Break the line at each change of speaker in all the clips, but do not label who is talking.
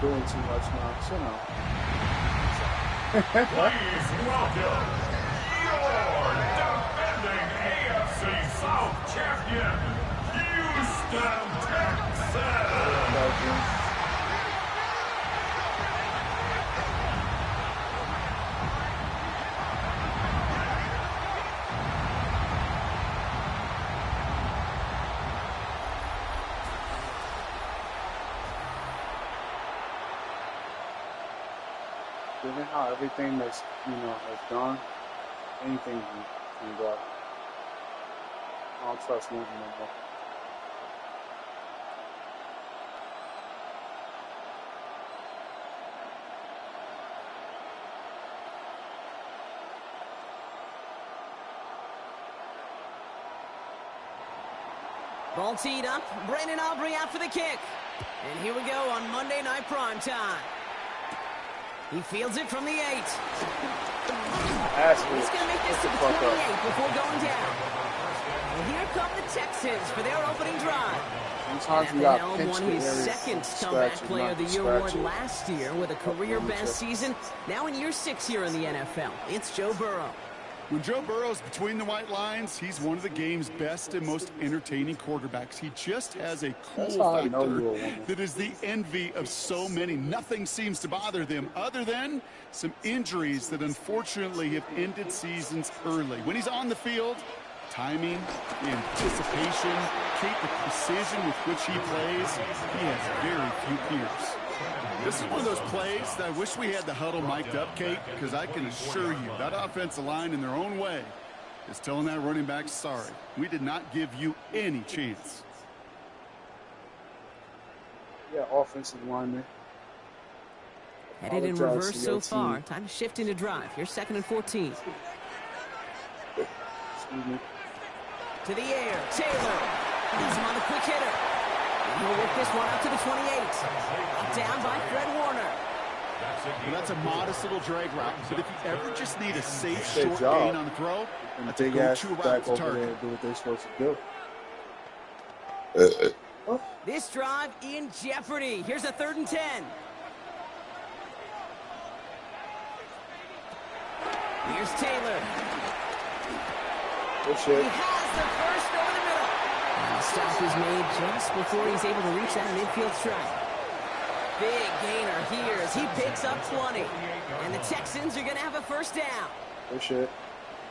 doing too much now. Chill out.
Please welcome your defending AFC South champion, Houston Texans.
Given how everything that's has gone, anything can go. I don't trust nothing no more.
Ball teed up. Brandon Aubrey out for the kick. And here we go on Monday Night Primetime. He fields it from the 8. He's going to make this to the 28 before going down. And here come the Texans for their opening drive.
Sometimes you got won
his second comeback player of the year award last year with a career-best season. Now in year 6 here in the NFL. It's Joe Burrow.
When Joe Burrow's between the white lines, he's one of the game's best and most entertaining quarterbacks. He just has a cool factor that is the envy of so many. Nothing seems to bother them other than some injuries that unfortunately have ended seasons early. When he's on the field, timing, the anticipation, the precision with which he plays, he has very few peers. This is one of those plays that I wish we had the huddle mic'd up, Kate, because I can assure you that offensive line in their own way is telling that running back, sorry, we did not give you any chance.
Yeah, offensive lineman.
Headed in reverse so far. Time to shift into drive. Here's 2nd and 14.
Excuse me.
To the air. Taylor. He's him on the quick hitter. He'll work this one out to the 28. Down by Fred Warner.
Well, that's a modest little drag route, but if you ever just need a safe short gain on the throw, that's a go-to route to target.
Do what they're supposed to do.
This drive in jeopardy. Here's a 3rd and 10. Here's Taylor.
Good shit.
He has the first over the middle. And the stop is made just before he's able to reach that midfield strike. Big gainer here as he picks up 20. And the Texans are going to have a first down.
Good shit.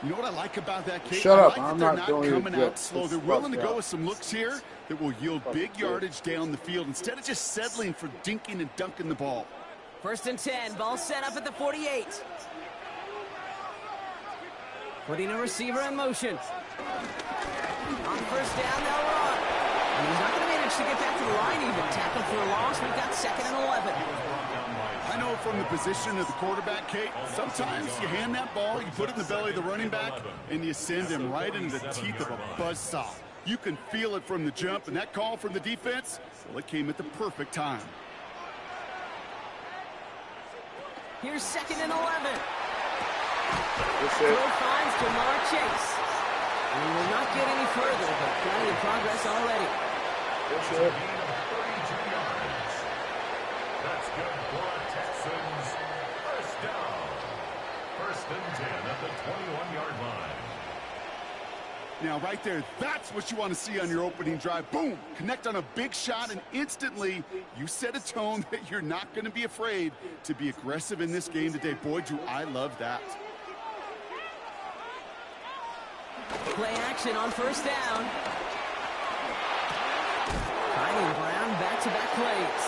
You know what I like about that, Kate?
Shut up.
I'm not coming out slow. They're willing to go with some looks here that will yield big yardage down the field instead of just settling for dinking and dunking the ball.
1st and 10. Ball set up at the 48. Putting a receiver in motion. On 1st down, they'll run. And he's not going to manage to get back to the line even. Tackle for a loss. We've got 2nd and 11.
I know from the position of the quarterback, Kate, sometimes you hand that ball, you put it in the belly of the running back, and you send him right into the teeth of a buzzsaw. You can feel it from the jump, and that call from the defense, well, it came at the perfect time.
Here's 2nd and 11. Throw finds Jamar Chase. And he will not get any further, but plenty of progress already.
That's good for Texans. First down. 1st and 10 at the 21-yard line.
Now, right there, that's what you want to see on your opening drive. Boom! Connect on a big shot, and instantly you set a tone that you're not going to be afraid to be aggressive in this game today. Boy, do I love that.
Play action on 1st down. Finding Brown back-to-back plays.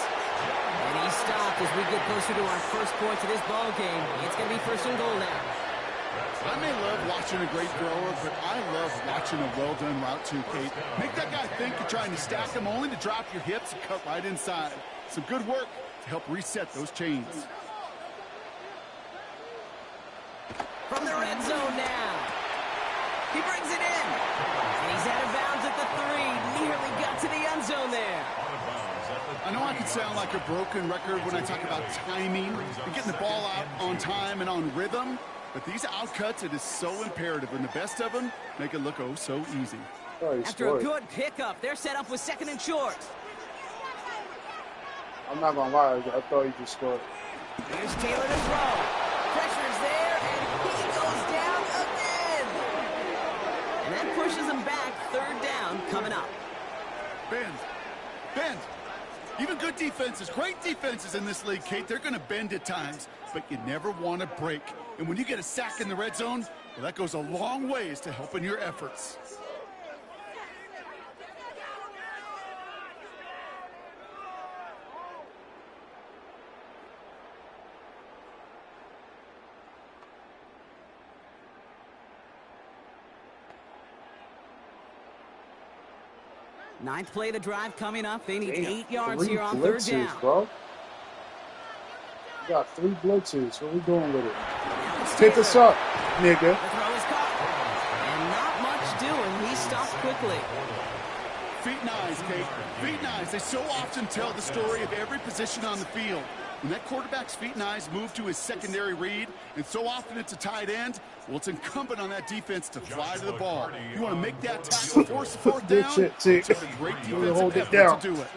And he stopped as we get closer to our first points of this ball game. It's going to be 1st and goal now.
I may love watching a great thrower, but I love watching a well-done route too, Kate. Make that guy think you're trying to stack him, only to drop your hips and cut right inside. Some good work to help reset those chains.
From the red zone now. He brings it in. And he's out of bounds at the 3. Nearly got to the end zone there.
I know I can sound like a broken record when I talk about timing and getting the ball out on time and on rhythm, but these outcuts, it is so imperative, and the best of them make it look oh so easy.
After a good pickup, they're set up with 2nd and short.
I'm not gonna lie, I thought he just scored.
Here's Taylor to throw. Pressure's there, and he goes down again. And that pushes him back. 3rd down coming up.
Bend. Even good defenses, great defenses in this league, Kate, they're going to bend at times, but you never want to break. And when you get a sack in the red zone, well, that goes a long ways to helping your efforts.
Ninth play of the drive coming up. They need 8 yards here on 3rd down.
Bro. We got 3 blitzes. What are we doing with it? Pick us up, nigga.
The throw is caught. And not much doing. He stopped quickly.
Feet and eyes, Kate. Feet and eyes. They so often tell the story of every position on the field. When that quarterback's feet and eyes move to his secondary read, and so often it's a tight end, well, it's incumbent on that defense to fly to the ball. You want to make that tackle, force the 4th down, it's a great defensive effort to do it.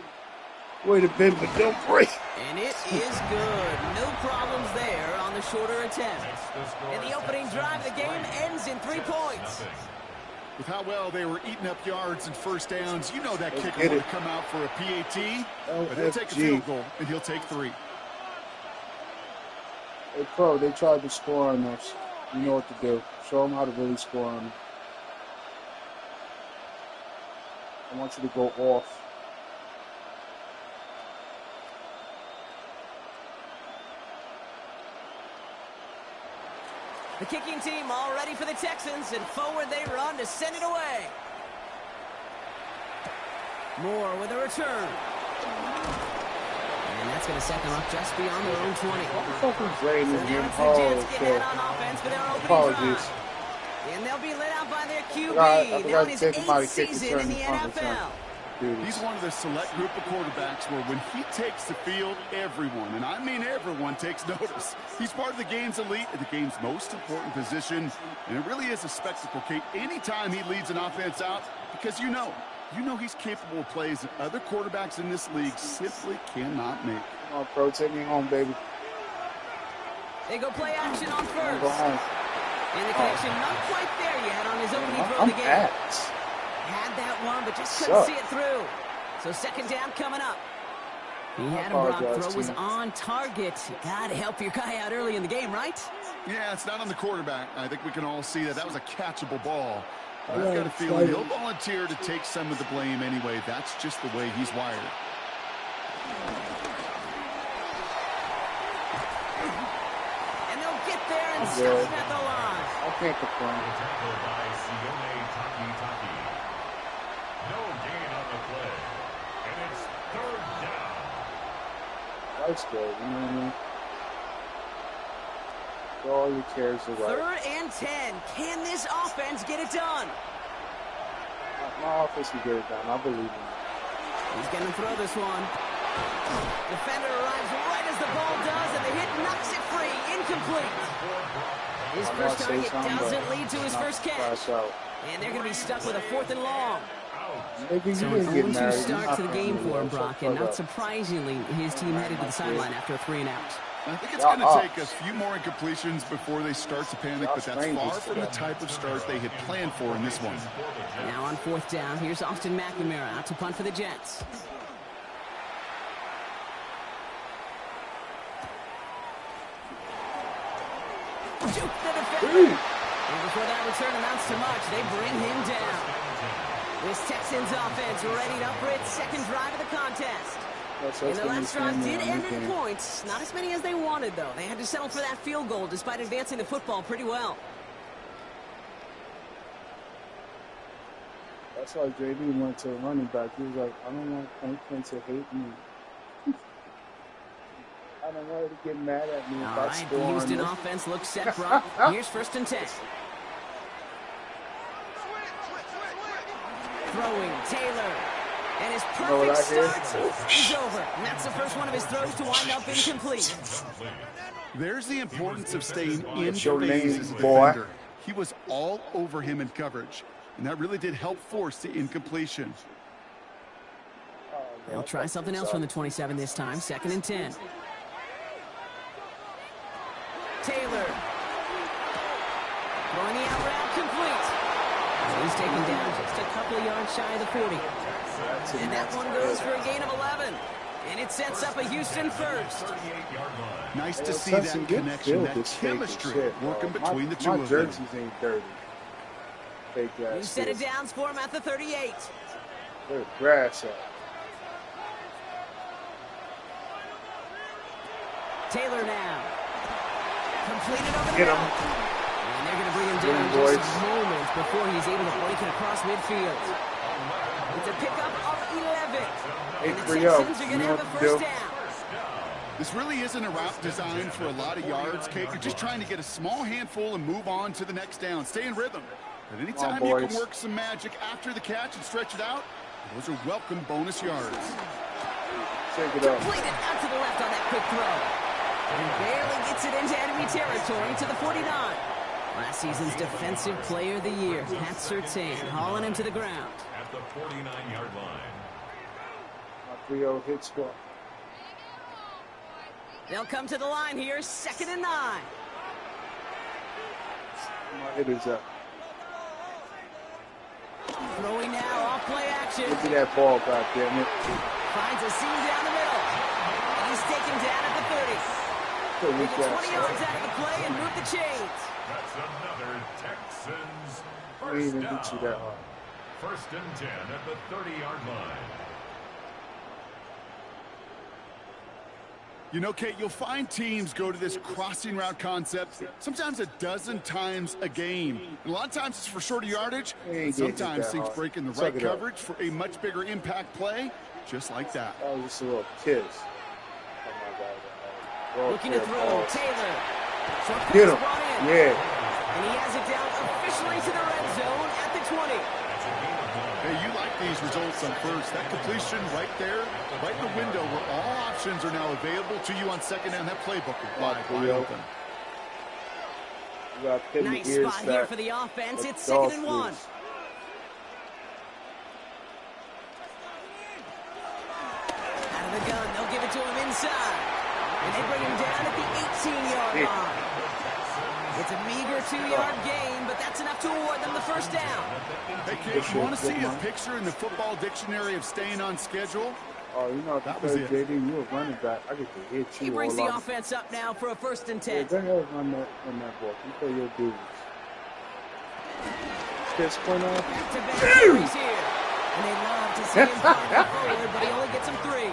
Way to bend, but don't break.
And it is good. No problems there on the shorter attempt. And the opening drive of the game ends in 3 points.
With how well they were eating up yards and 1st downs, you know that kicker will come out for a PAT, but he'll take a field goal, and he'll take 3.
Hey, Pro, they tried to score on us. You know what to do. Show them how to really score on them. I want you to go off.
The kicking team all ready for the Texans, and forward they run to send it away. Moore with a return. And that's going to set them up just beyond their own 20.
What the fuck is raining here?
Apologies. And they'll be lit out by their QB. Now in his 8th season in the NFL.
He's one of the select group of quarterbacks where when he takes the field, everyone, and I mean everyone, takes notice. He's part of the game's elite and the game's most important position, and it really is a spectacle, Kate, anytime he leads an offense out, because you know he's capable of plays that other quarterbacks in this league simply cannot make.
Come on, Pro, take me home, baby.
They go play action on 1st.
Go home.
And the connection not quite there yet on his opening throw of the game. Had that one, but just couldn't see it through. So 2nd down coming up. He had him, Brock. Throw was on target. Got to help your guy out early in the game, right?
Yeah, it's not on the quarterback. I think we can all see that was a catchable ball. But I've got a feeling he'll volunteer to take some of the blame anyway. That's just the way he's wired.
And they'll get there and stop him at the line.
I can't complain.
No gain on the play. And it's 3rd down.
That's good, you know what I mean? All your cares away.
3rd and 10. Can this offense get it done?
My offense can get it done. I believe in it.
He's going to throw this one. Defender arrives right as the ball does, and the hit knocks it free. Incomplete. His first target doesn't lead to his first catch. And they're going to be stuck with a 4th and long. So an 0-2 start to the game for him, Brock, and not surprisingly, his team headed to the sideline after a 3-and-out.
I think it's going to take a few more incompletions before they start to panic, but that's far from the type of start they had planned for in this one.
Now on 4th down, here's Austin McNamara out to punt for the Jets. Juke the defender. And before that return amounts to much, they bring him down. This Texans offense ready up for its 2nd drive of the contest. And the last drive did end in points. Not as many as they wanted, though. They had to settle for that field goal despite advancing the football pretty well.
That's why JB went to running back. He was like, I don't want Franklin to hate me. I don't want her to get mad at me.
All right, the Houston offense looks set, Brock. Here's 1st and 10. Throwing, Taylor. And his perfect start is over. And that's the first one of his throws to wind up incomplete.
There's the importance of staying in phase as a defender. He was all over him in coverage, and that really did help force the incompletion.
Oh,
They'll try something else from the 27 this time. 2nd and 10. Taylor. Throwing the out route complete. He's taken down just a couple of yards shy of the 40. And that one goes for a gain of 11. And it sets up a Houston first.
Nice to see that connection, that chemistry working between the two of them.
My jerseys ain't dirty. Fake ass.
You set it down for him at the 38.
There's grass up.
Taylor now. Completed over the
Get him.
And they're going to bring him down just moments before he's able to break it across midfield. It's a pickup of 11. And the Texans are going to have a first down.
This really isn't a route designed for a lot of yards, Kate. You're just trying to get a small handful and move on to the next down. Stay in rhythm. But anytime you can work some magic after the catch and stretch it out, those are welcome bonus yards.
Take it up.
Completed out to the left on that quick throw. And barely gets it into enemy territory to the 49. Last season's Defensive Player of the Year, Pat Surtain, hauling him to the ground.
At the 49-yard line.
My 3-0 hit squad.
They'll come to the line here, 2nd and 9.
My hitters up.
Throwing now, off play action.
Look at that ball, goddammit.
Finds a seam down the middle. And he's taken down at the 30. They get 20 yards out of the play and move the chains.
That's another Texans
I didn't
first
even get you
down.
that hard.
1st and 10 at the 30-yard line.
You know, Kate, you'll find teams go to this crossing route concept sometimes a dozen times a game. And a lot of times it's for shorter yardage. Sometimes things break in the right coverage for a much bigger impact play, just like that.
That was just a little kiss. Oh, my God.
Looking to throw, Taylor.
Get him. Yeah.
And he has it down officially to the red zone at the 20.
Hey, you like these results on first. That completion right there, right in the window where all options are now available to you on 2nd down. That playbook is wide open.
Nice spot here for the offense. It's 2nd and 1. Out of the gun, they'll give it to him inside. And they bring him down at the 18-yard line. It's a meager 2-yard gain, but that's enough to award them the first down.
Hey, Kate, you want to see a picture in the football dictionary of staying on schedule?
Oh, you know,
that was it.
JD, you a running back. I get to hit you.
He brings the offense up now for a 1st and 10.
Yeah, go ahead run that ball. You play your dudes. This point off.
Back-to-back carries here. And they love to see him fire forward, but he only gets him 3.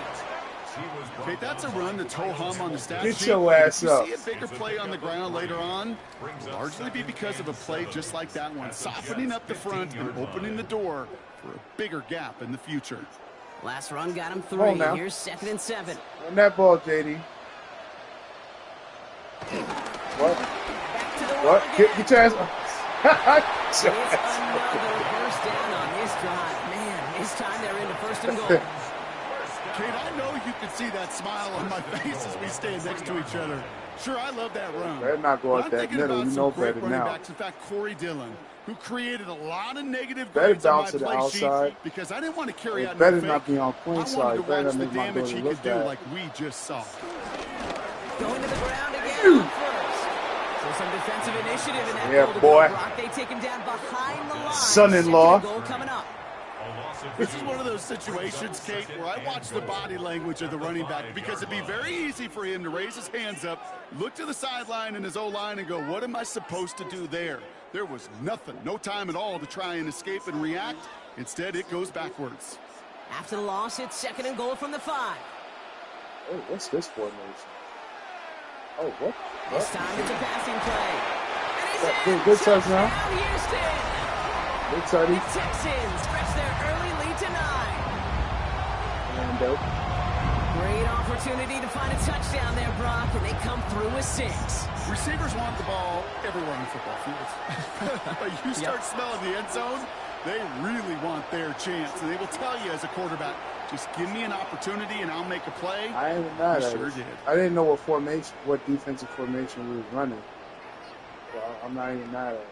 Okay, that's a run that's ho-hum on the stat sheet.
Get your ass up.
You see a bigger play on the ground later on, will largely be because of a play just like that one, softening up the front and opening the door for a bigger gap in the future.
Last run got him 3. Here's 2nd and 7.
Run that ball, JD. What?
Back to the
what? Get your ass up.
It's another first down on this drive. Man, this time they're into 1st and goal.
Kate, I know you can see that smile on my face as we stand next to each other. Sure, I love that run.
Better not go out that middle. You know better now.
Backs. In fact, Corey Dillon, who created a lot of negative grades on my play sheet because I didn't want to carry out
better not be on point side.
I wanted to watch the damage he could do like we just saw.
Going to the ground again first. So some defensive initiative in that goal to
boy.
Block. They take him down behind the line.
Son-in-law.
Goal coming up.
This is one of those situations, Kate, where I watch the body language of the running back because it'd be very easy for him to raise his hands up, look to the sideline in his O-line and go, what am I supposed to do there? There was nothing, no time at all to try and escape and react. Instead, it goes backwards.
After the loss, it's 2nd and goal from the 5.
Oh, what's this formation? Oh, what?
This time it's a passing play.
Good touchdown.
Houston.
Good touchdown.
The Texans stretch their early lead to 9. Great opportunity to find a touchdown there, Brock, and they come through with 6.
Receivers want the ball everywhere on the football field. But you start smelling the end zone, they really want their chance. And they will tell you as a quarterback, just give me an opportunity and I'll make a play.
I ain't mad at
sure
it.
did.
I didn't know what defensive formation we was running. So I'm not even mad at it.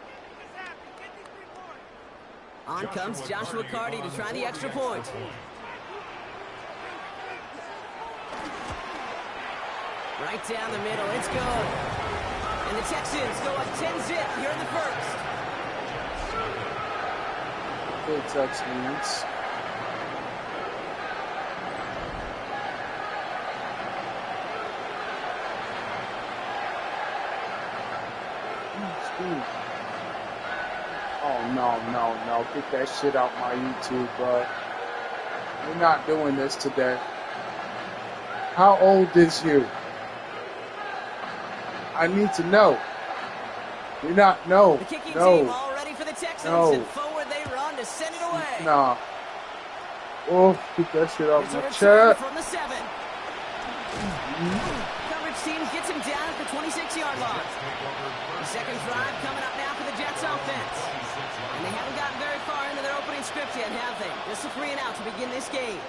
On comes Joshua Carty to try the extra point. Right down the middle. It's good. And the Texans go up 10-zip here in the first.
Good Texans. Oh, no. Get that shit out my YouTube, bro. We're not doing this today. How old is you? I need to know. You're not, no.
The kicking
no.
team all ready for the Texans.
No.
And forward they run to send it away.
Nah. Oh, get that shit off my
chest. From the 7. Coverage team gets him down at the 26-yard line. The second drive coming up now for the Jets offense. And they haven't gotten very far into their opening script yet, have they? Just a 3 and out to begin this game.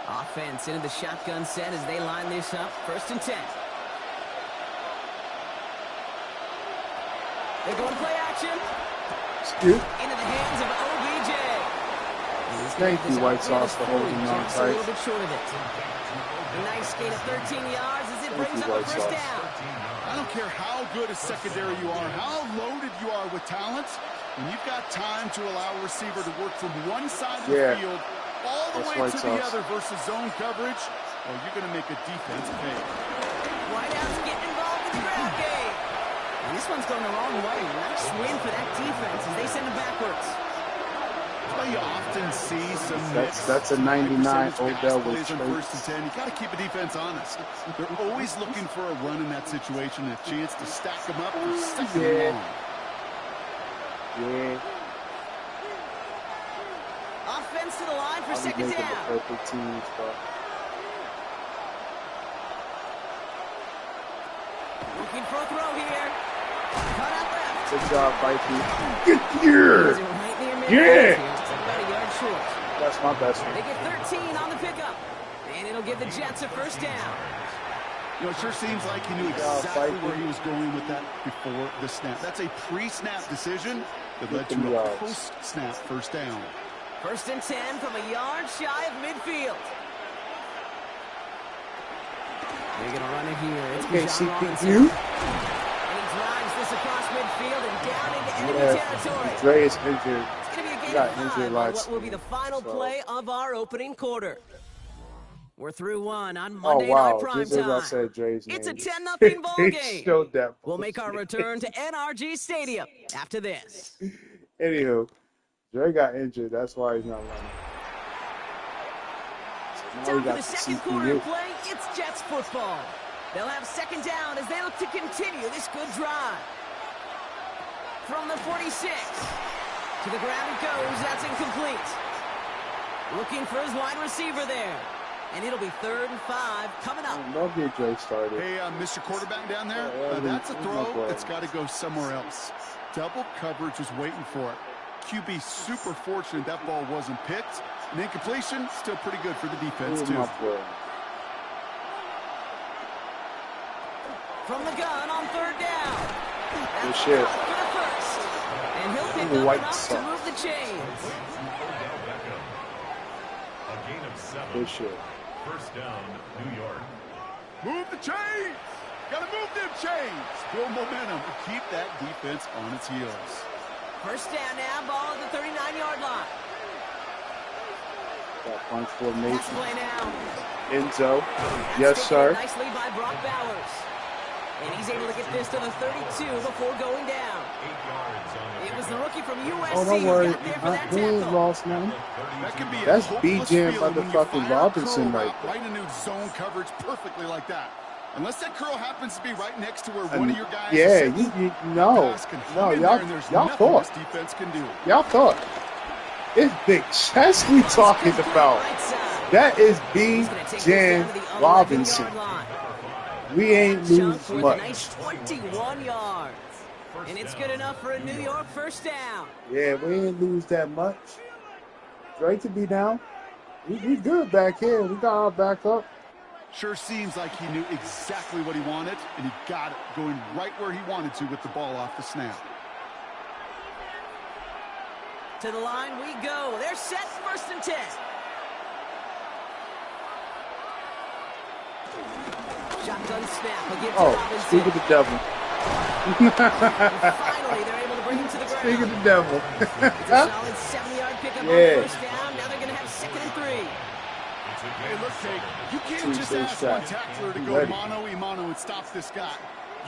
Offense into the shotgun set as they line this up. 1st and 10. They're going play action.
Scoop.
Into the hands of OBJ.
Thank you, White Sox, for holding on
A
tight.
little bit short of it. A nice gain of 13 yards as it brings up a first down.
I don't care how good a secondary you are, how loaded you are with talent. When you've got time to allow a receiver to work from one side of the field all the way to the other versus zone coverage, well, you're going to make a defense pay.
Whitehouse getting involved in the ground game. And this one's going the wrong way. Nice win for that defense as they send it backwards.
That's why you often see some
that's a 99 Odell with
plays on 1st and 10. You got to keep a defense honest. They're always looking for a run in that situation, a chance to stack them up or second and long.
Yeah.
Offense to the line for second down.
The perfect teams, bro.
Looking for a throw here. Cut out left.
Good job, Vikey. Get here. Yeah.
About a yard short.
That's my best one.
They get 13 on the pickup. And it'll give the Jets a first down.
You know, it sure seems like he knew exactly where he was going with that before the snap. That's a pre-snap decision that led to a post-snap first down.
1st and 10 from a yard shy of midfield. They're going to run it here. It's
CPU.
And he drives this across midfield and down into enemy territory.
Dre is injured.
It's going to be a game of 5 on what will be the final play of our opening quarter. We're through one on Monday Night Prime Time. It's a 10-0 ball game. We'll make our return to NRG Stadium after this.
Anywho, Dre got injured. That's why he's not running. So
Time for the second quarter of play. It's Jets football. They'll have second down as they look to continue this good drive. From the 46. To the ground it goes. That's incomplete. Looking for his wide receiver there. And it'll be 3rd and 5 coming up.
Don't get Dre started.
Hey, Mr. Quarterback down there, that's a throw that's got to go somewhere else. Double coverage is waiting for it. QB super fortunate that ball wasn't picked. And incompletion, still pretty good for the defense, too.
From the gun on 3rd down.
Good shit.
For the first. And he'll pick up enough to move the chains.
A gain of 7.
Good shit.
First down, New York.
Move the chains! Gotta move them chains! Build momentum and keep that defense on its heels.
First down now, ball at the 39-yard line.
Got punch formation.
Pass play now.
Enzo. Yes, sir.
Nice lead by Brock Bowers. And he's able to get this to the 32 before going down.
8 yards on
It was the rookie from USC
don't worry.
who got there for that tackle.
Lost, man.
That can be
That's
B-Jam
motherfucking Robinson right there.
Right into zone coverage perfectly like that. Unless that curl happens to be right next to where one of your guys
y'all thought.
Defense can do.
Y'all thought. It's big chest we talking about. That is B-Jam Robinson. We ain't lose much.
Nice 21 yards. And it's good enough for a New York first down.
Yeah, we ain't lose that much. Great to be down. We good back here. We got our back up.
Sure seems like he knew exactly what he wanted, and he got it going right where he wanted to with the ball off the snap.
To the line we go. They're set, 1st and 10. Shotgun snap. We'll give to Robinson.
Speak of the devil.
Finally, they're able to bring him to the ground.
Speak of the devil.
It's a solid 7-yard pickup on the first down. Now they're going to have 2nd and 3.
Hey, look, Jake, you can't just ask one tackler to go mano-a-mano and stop this guy.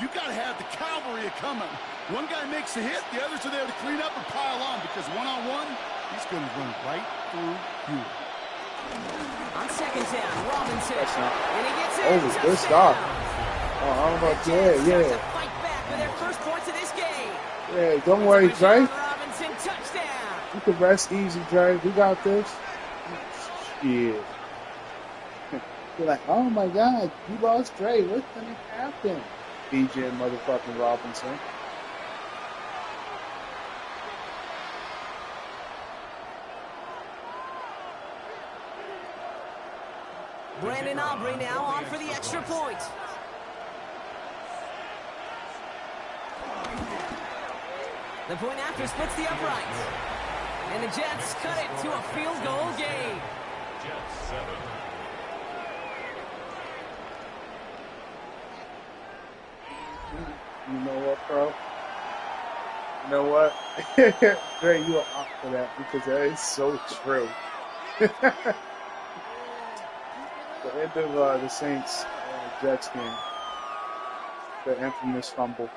You got to have the cavalry coming. One guy makes a hit, the others are there to clean up and pile on, because one-on-one, he's going to run right through you.
On 2nd down, Robinson. And he gets it.
Oh, good stop. Oh, I don't know. Yeah.
To fight back for their first points of this game.
Yeah, don't worry, Dre.
Robinson, touchdown.
You can rest easy, Dre. We got this. Yeah. You're like, oh my God, you lost Dre. What's gonna happen? DJ motherfucking Robinson.
Brandon Aubrey now on for the extra point. The point after splits the uprights. And the Jets cut it to a field goal game.
Jets 7.
You know what, bro? You know what? Dre, you are up for that because that is so true. The end of the Saints Jets game. The infamous fumble.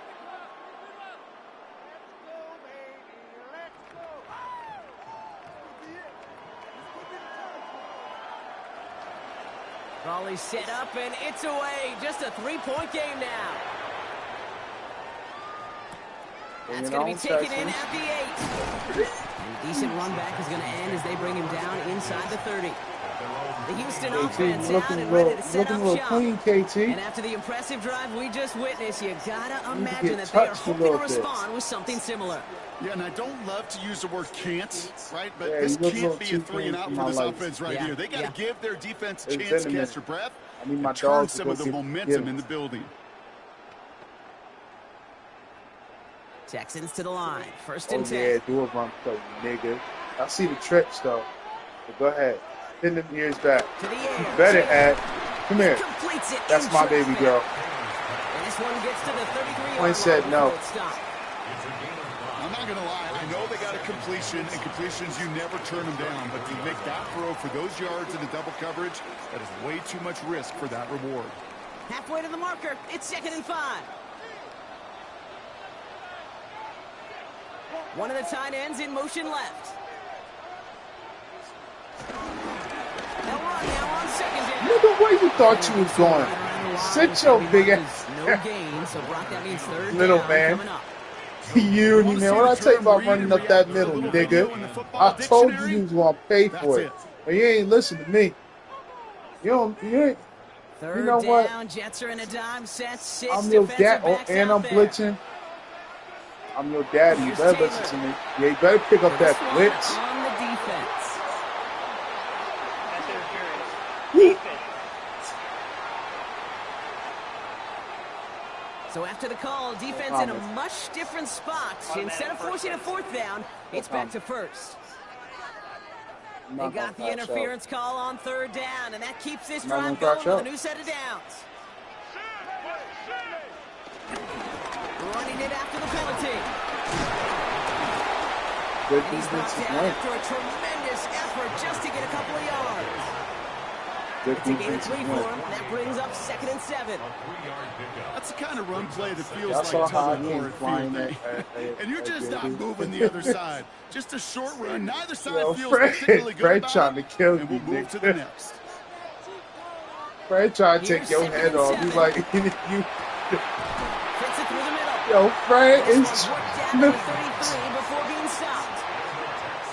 Raleigh set up and it's away. Just a 3-point game now. That's going to be taken in at the 8. And decent run back is going to end as they bring him down inside the 30. The Houston offense out and ready to set up shop.
Clean, KT.
And after the impressive drive we just witnessed, you gotta imagine that they are hoping to respond with something similar.
Yeah, and I don't love to use the word can't, right? But this can't be a 3-and-out for this offense right here. They got to give their defense a chance to catch their breath and turn some of the momentum in the building.
Texans to the line. 1st and 10.
Yeah, do a run play, nigga. I see the trips, though. But go ahead. Pin them ears back.
To the air.
You better add. Come here. That's my baby girl.
And this one gets to the 33-yard
Point said no.
I'm not going to lie. I know they got a completion, and completions, you never turn them down. But to make that throw for those yards in the double coverage, that is way too much risk for that reward.
Halfway to the marker. It's 2nd and 5. One of the tight ends in motion left. They'll run now on 2nd down.
Nigga, where you thought you was going? Sit your big ass.
No gain, so Brock, that means 3rd
little
down
man.
coming up.
You man, what I tell you about running up that middle, nigga? I told you was gonna pay for it, but you ain't listen to me. You ain't. You know what?
Down, Jets are in a dime set. 6
I'm your dad, and I'm
there.
blitzing. I'm your daddy. You better listen to me. Yeah, you better pick up that blitz.
On the defense. So after the call, defense in a much different spot. Instead of forcing a 4th down, it's back to 1st. They got the interference call on 3rd down, and that keeps this drive going with a new set of downs. Running it after the penalty. And he's knocked down after a tremendous effort just to get a couple of yards. It's a gain of 3 for him. That brings up 2nd and 7.
That's the kind of run play that feels like tug of war at field. And you're just not moving the other side. Just a short run. Neither side feels particularly good about
trying to kill
and
you,
we'll move to the next.
Fred trying to take your head off. He's like, you.
Fits it through the middle.
Yo, Fred is.
Down to 33 before being stopped.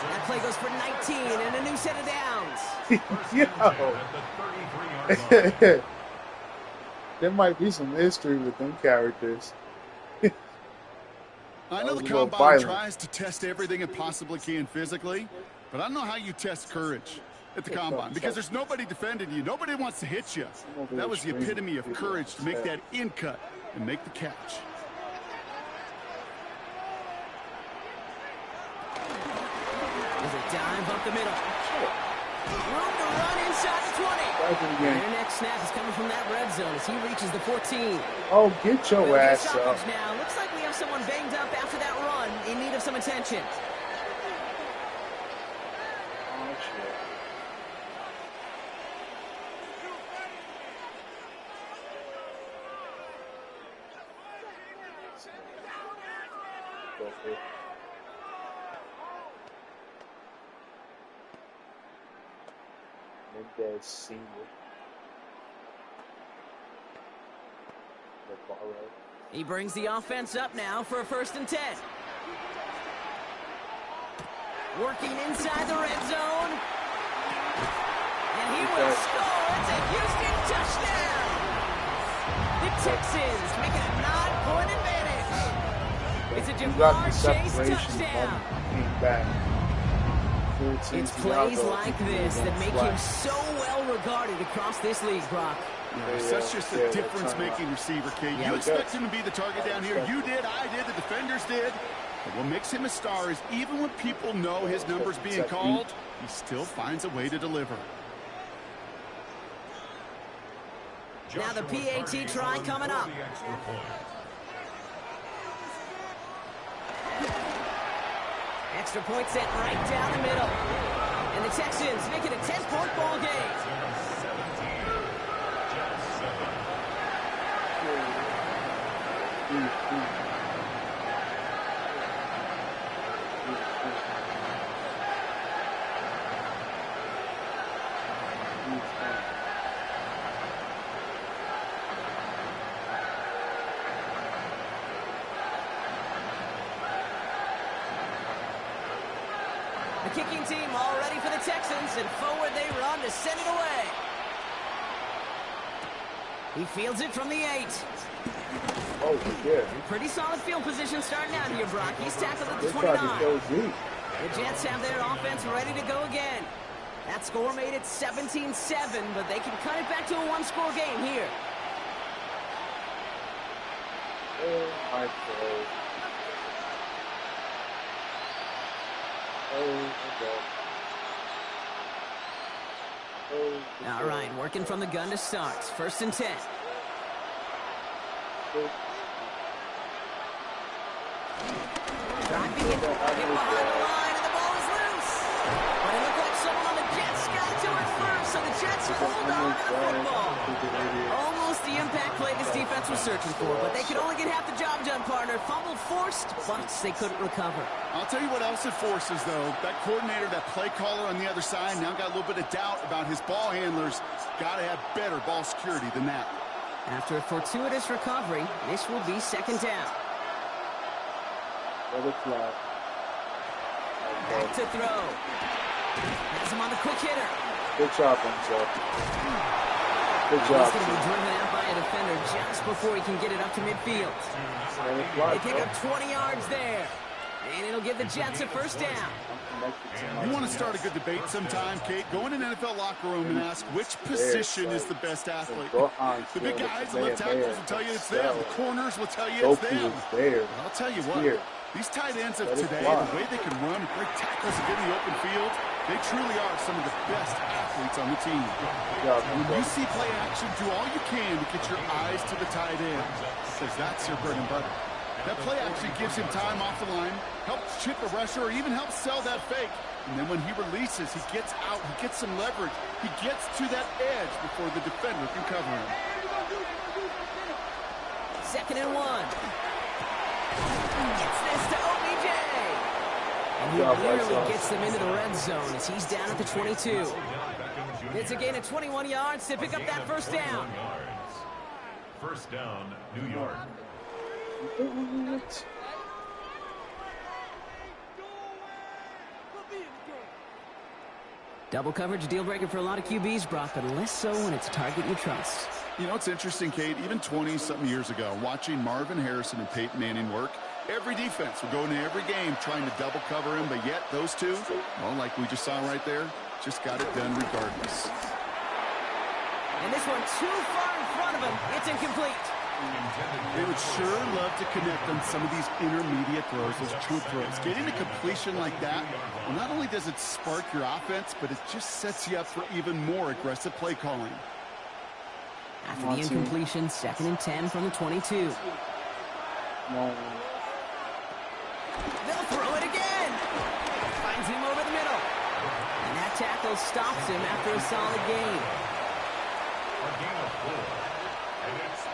That play goes for 19 and a new set of downs.
Yo. There might be some history with them characters.
I know the Combine tries to test everything it possibly can physically, but I don't know how you test courage. at the combine because there's nobody defending you. Nobody wants to hit you. That was the epitome of courage to make that in cut and make the catch.
There's a dive up the middle. Room to run inside the 20. Their next snap is coming from that red zone as he reaches the 14.
Oh, get your ass up.
Now, looks like we have someone banged up after that run in need of some attention.
Oh, shit. Okay. Mendez Senior.
He brings the offense up now for a 1st and 10. Working inside the red zone. And he will score. It's a Houston touchdown. The Texans making a 9-point advantage. It's a Jamar Chase touchdown. It's plays like this that make him so well regarded across this league, Brock.
Such just a difference-making receiver, Kate. You expect him to be the target down here. You did, I did, the defenders did. But what makes him a star is even when people know his number's being called, he still finds a way to deliver.
Now the PAT try coming up. Extra point set right down the middle. And the Texans make it a 10-point ball game. The kicking team all ready for the Texans, and forward they run to send it away. He fields it from the 8.
Oh, yeah.
Pretty solid field position starting out here, Brock. He's tackled at the 29. The Jets have their offense ready to go again. That score made it 17-7, but they can cut it back to a 1-score game here.
Oh, my God.
All right, working from the gun to start. 1st and 10. Driving it, hit behind the line, and the ball is loose. But it looked like someone on the Jets got to it first, so the Jets hold on to the football. Almost the impact play this defense was searching for, but they could only get half the job done, partner. Fumble forced, but they couldn't recover.
I'll tell you what else it forces, though. That coordinator, that play caller on the other side, now got a little bit of doubt about his ball handlers. Got to have better ball security than that.
After a fortuitous recovery, this will be 2nd down. Back to throw. Has him on the quick hitter.
Good job, himself. Good job.
He's going to be driven out by a defender just before he can get it up to midfield. They pick up 20 yards there. And it'll give the Jets a 1st down.
You want to start a good debate sometime, Kate? Go in an NFL locker room and ask which position is the best athlete. The big guys, the left tackles will tell you it's them. The corners will tell you it's them. I'll tell you what, these tight ends of today, the way they can run, break tackles and get in the open field, they truly are some of the best athletes on the team. When you see play action, do all you can to get your eyes to the tight end, because that's your bread and butter. That play actually gives him time off the line, helps chip a rusher, or even helps sell that fake. And then when he releases, he gets out, he gets some leverage. He gets to that edge before the defender can cover him.
2nd and 1. Gets this to OBJ. And he nearly gets them into the red zone as he's down at the 22. It's a gain of 21 yards to pick up that 1st down.
1st down, New York.
Double coverage, deal breaker for a lot of QBs, Brock, but less so when it's a target you trust.
You know, it's interesting, Kate, even 20-something years ago, watching Marvin Harrison and Peyton Manning work, Every defense will go into every game trying to double cover him, but yet those two, well, like we just saw right there, just got it done regardless.
And this one too far in front of him. It's incomplete.
They would sure love to connect on some of these intermediate throws, those true throws. Getting a completion like that, well, not only does it spark your offense, but it just sets you up for even more aggressive play calling.
After the incompletion, 2nd and 10 from the 22. They'll throw it again. Finds him over the middle. And that tackle stops him after a solid gain.
A gain of 4. And it's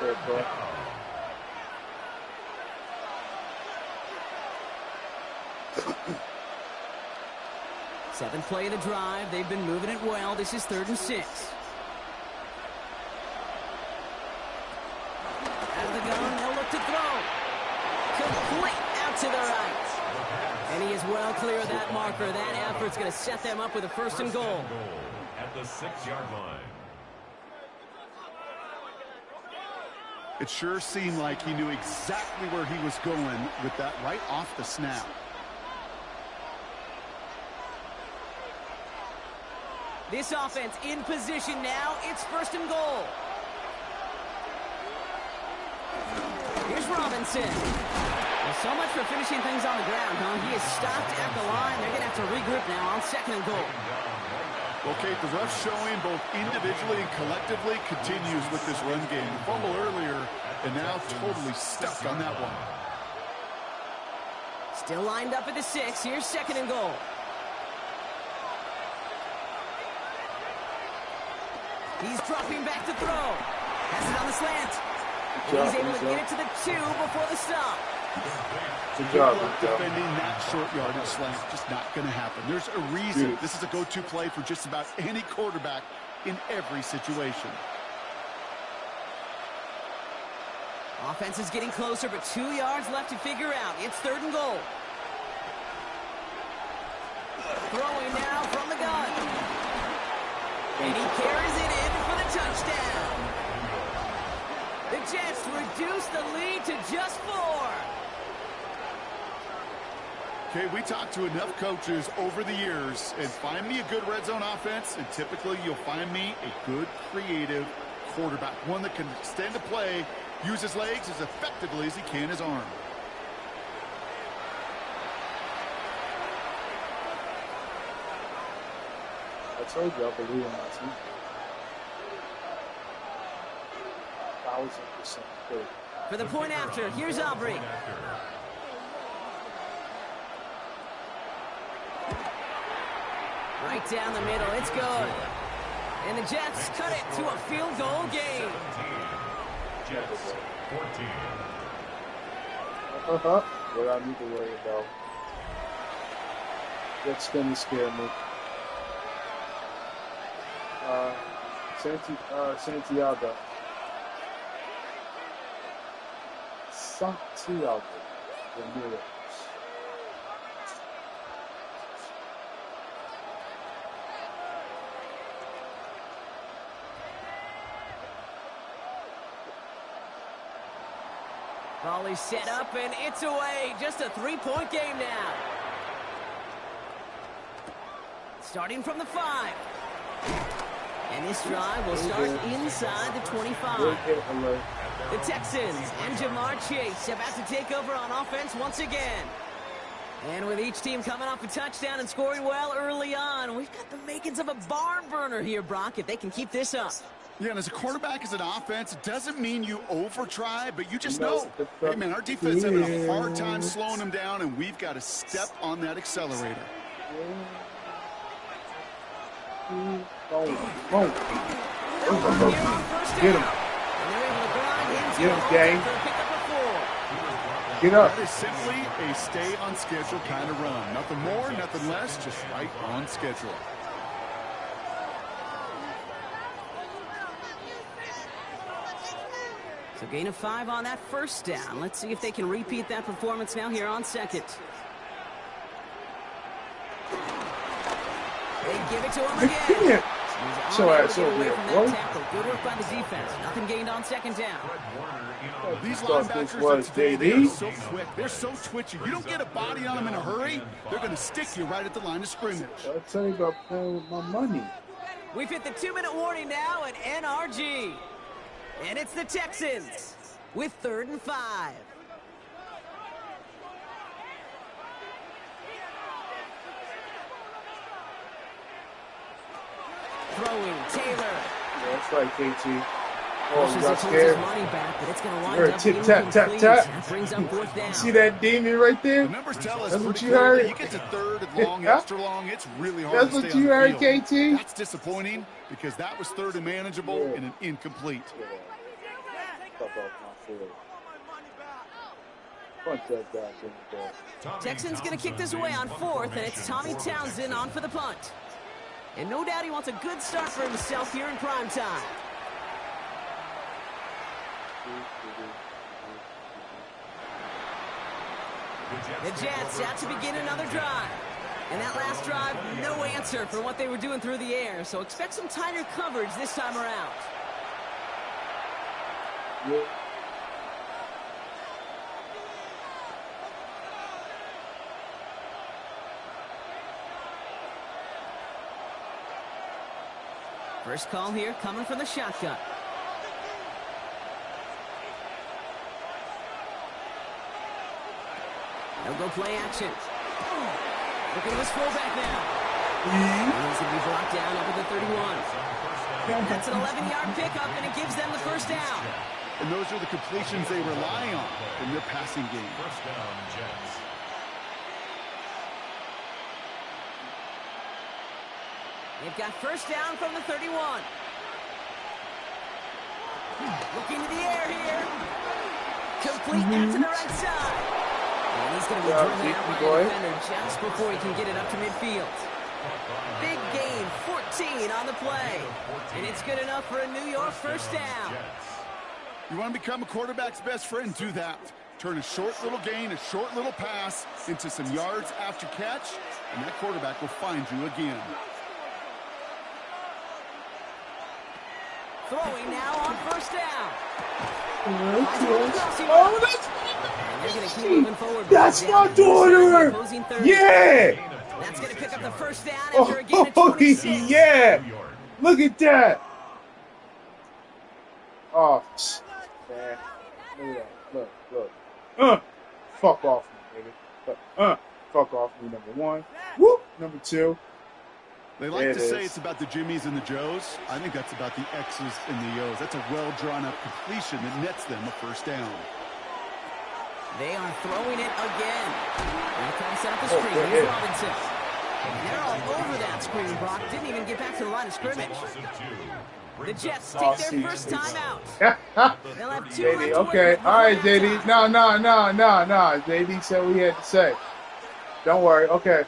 3rd down.
Seventh play of the drive. They've been moving it well. This is 3rd and 6. Out of the gun, they'll look to throw. Complete out to the right. And he is well clear of that marker. That effort's going to set them up with a 1st and goal.
At the 6-yard line.
It sure seemed like he knew exactly where he was going with that right off the snap.
This offense in position now. It's 1st and goal. Here's Robinson. Well, so much for finishing things on the ground, huh? He is stopped at the line. They're going to have to regroup now on 2nd and goal.
Okay, the rough showing both individually and collectively continues with this run game. The fumble earlier, and now totally stuck on that one.
Still lined up at the 6. Here's 2nd and goal. He's dropping back to throw. Has it on the slant. He's able to get it to the 2 before the stop.
Good job.
Defending that short yardage slant, just not going to happen. There's a reason this is a go-to play for just about any quarterback in every situation.
Offense is getting closer, but 2 yards left to figure out. It's 3rd and goal. Throwing now from the gun. And he carries it in for the touchdown. The Jets reduce the lead to just 4.
Okay, we talked to enough coaches over the years, and find me a good red zone offense, and typically you'll find me a good, creative quarterback, one that can extend a play, use his legs as effectively as he can his arm.
I told you I believe in my team. 1,000% good.
For the point after, here's Aubrey. Right down the middle, it's good. And the Jets cut it to a field goal game.
Jets 14.
What I need to worry about. That's gonna scare me. Santiago. Santiago. The Mirrors.
Volley set up, and it's away. Just a 3-point game now. Starting from the 5. And this drive will start inside the 25. The Texans and Jamar Chase about to take over on offense once again. And with each team coming off a touchdown and scoring well early on, we've got the makings of a barn burner here, Brock, if they can keep this up.
Yeah, and as a quarterback, as an offense, it doesn't mean you over-try, but you just know, hey, man, our defense is having a hard time slowing them down, and we've got to step on that accelerator.
Get him. Get him, gang. Get up.
That is simply a stay-on-schedule kind of run. Nothing more, nothing less, just right on schedule.
So gain of 5 on that first down. Let's see if they can repeat that performance now here on second. They give it to him again.
So that's so weird.
Good work by the defense. Nothing gained on second down.
These linebackers today, they're so quick. They're so twitchy. You don't get a body on them in a hurry, they're going to stick you right at the line of scrimmage.
I'll tell you about playing with my money.
We've hit the 2-minute warning now at NRG. And it's the Texans with 3rd and 5. Throwing, Taylor.
Yeah, that's right, KT. Oh, you got
scared.
You're a tip, tap, tap, tap.
Brings up 4th down.
You see that demon right there?
The numbers tell us
that's what you heard.
You get to 3rd and long, extra long. It's really hard
that's
to stay
what you heard,
field.
KT.
That's disappointing because that was 3rd and manageable and an incomplete.
Texans going to kick this away on 4th, and it's Tommy Townsend on for the punt. And no doubt he wants a good start for himself here in prime time. The Jets out to begin another drive. And that last drive, no answer for what they were doing through the air. So expect some tighter coverage this time around.
Yeah.
First call here coming from the shotgun. They'll go play action. Looking at his fullback now. He's going to be brought down over the 31. That's an 11-yard pickup, and it gives them the first down.
And those are the completions they rely on in their passing game.
First down, Jets.
They've got first down from the 31. Looking to the air here. Complete out to the right side. And he's going to be driven out by the defender just before he can get it up to midfield. Big gain, 14 on the play. And it's good enough for a New York first down.
You want to become a quarterback's best friend? Do that. Turn a short little gain, a short little pass into some yards after catch, and that quarterback will find you again.
Throwing now on first down.
Oh, that's my daughter. Yeah.
That's going to pick up the first down after a gain of 26.
Yeah. Look at that. Oh, man. Look at that. Look. Fuck off me, baby. Fuck off me, number 1. Whoop, number 2.
They like to say it's about the Jimmies and the Joes. I think that's about the X's and the O's. That's a well-drawn-up completion that nets them a first down.
They are throwing it again. They're trying to set up the screen. Here's Robinson. They're all over that screen, Brock. Didn't even get back to the line of scrimmage. The Jets take their first time out. They'll have 2
JD, okay. All right, JD. No. JD said what he had to say. Don't worry. Okay.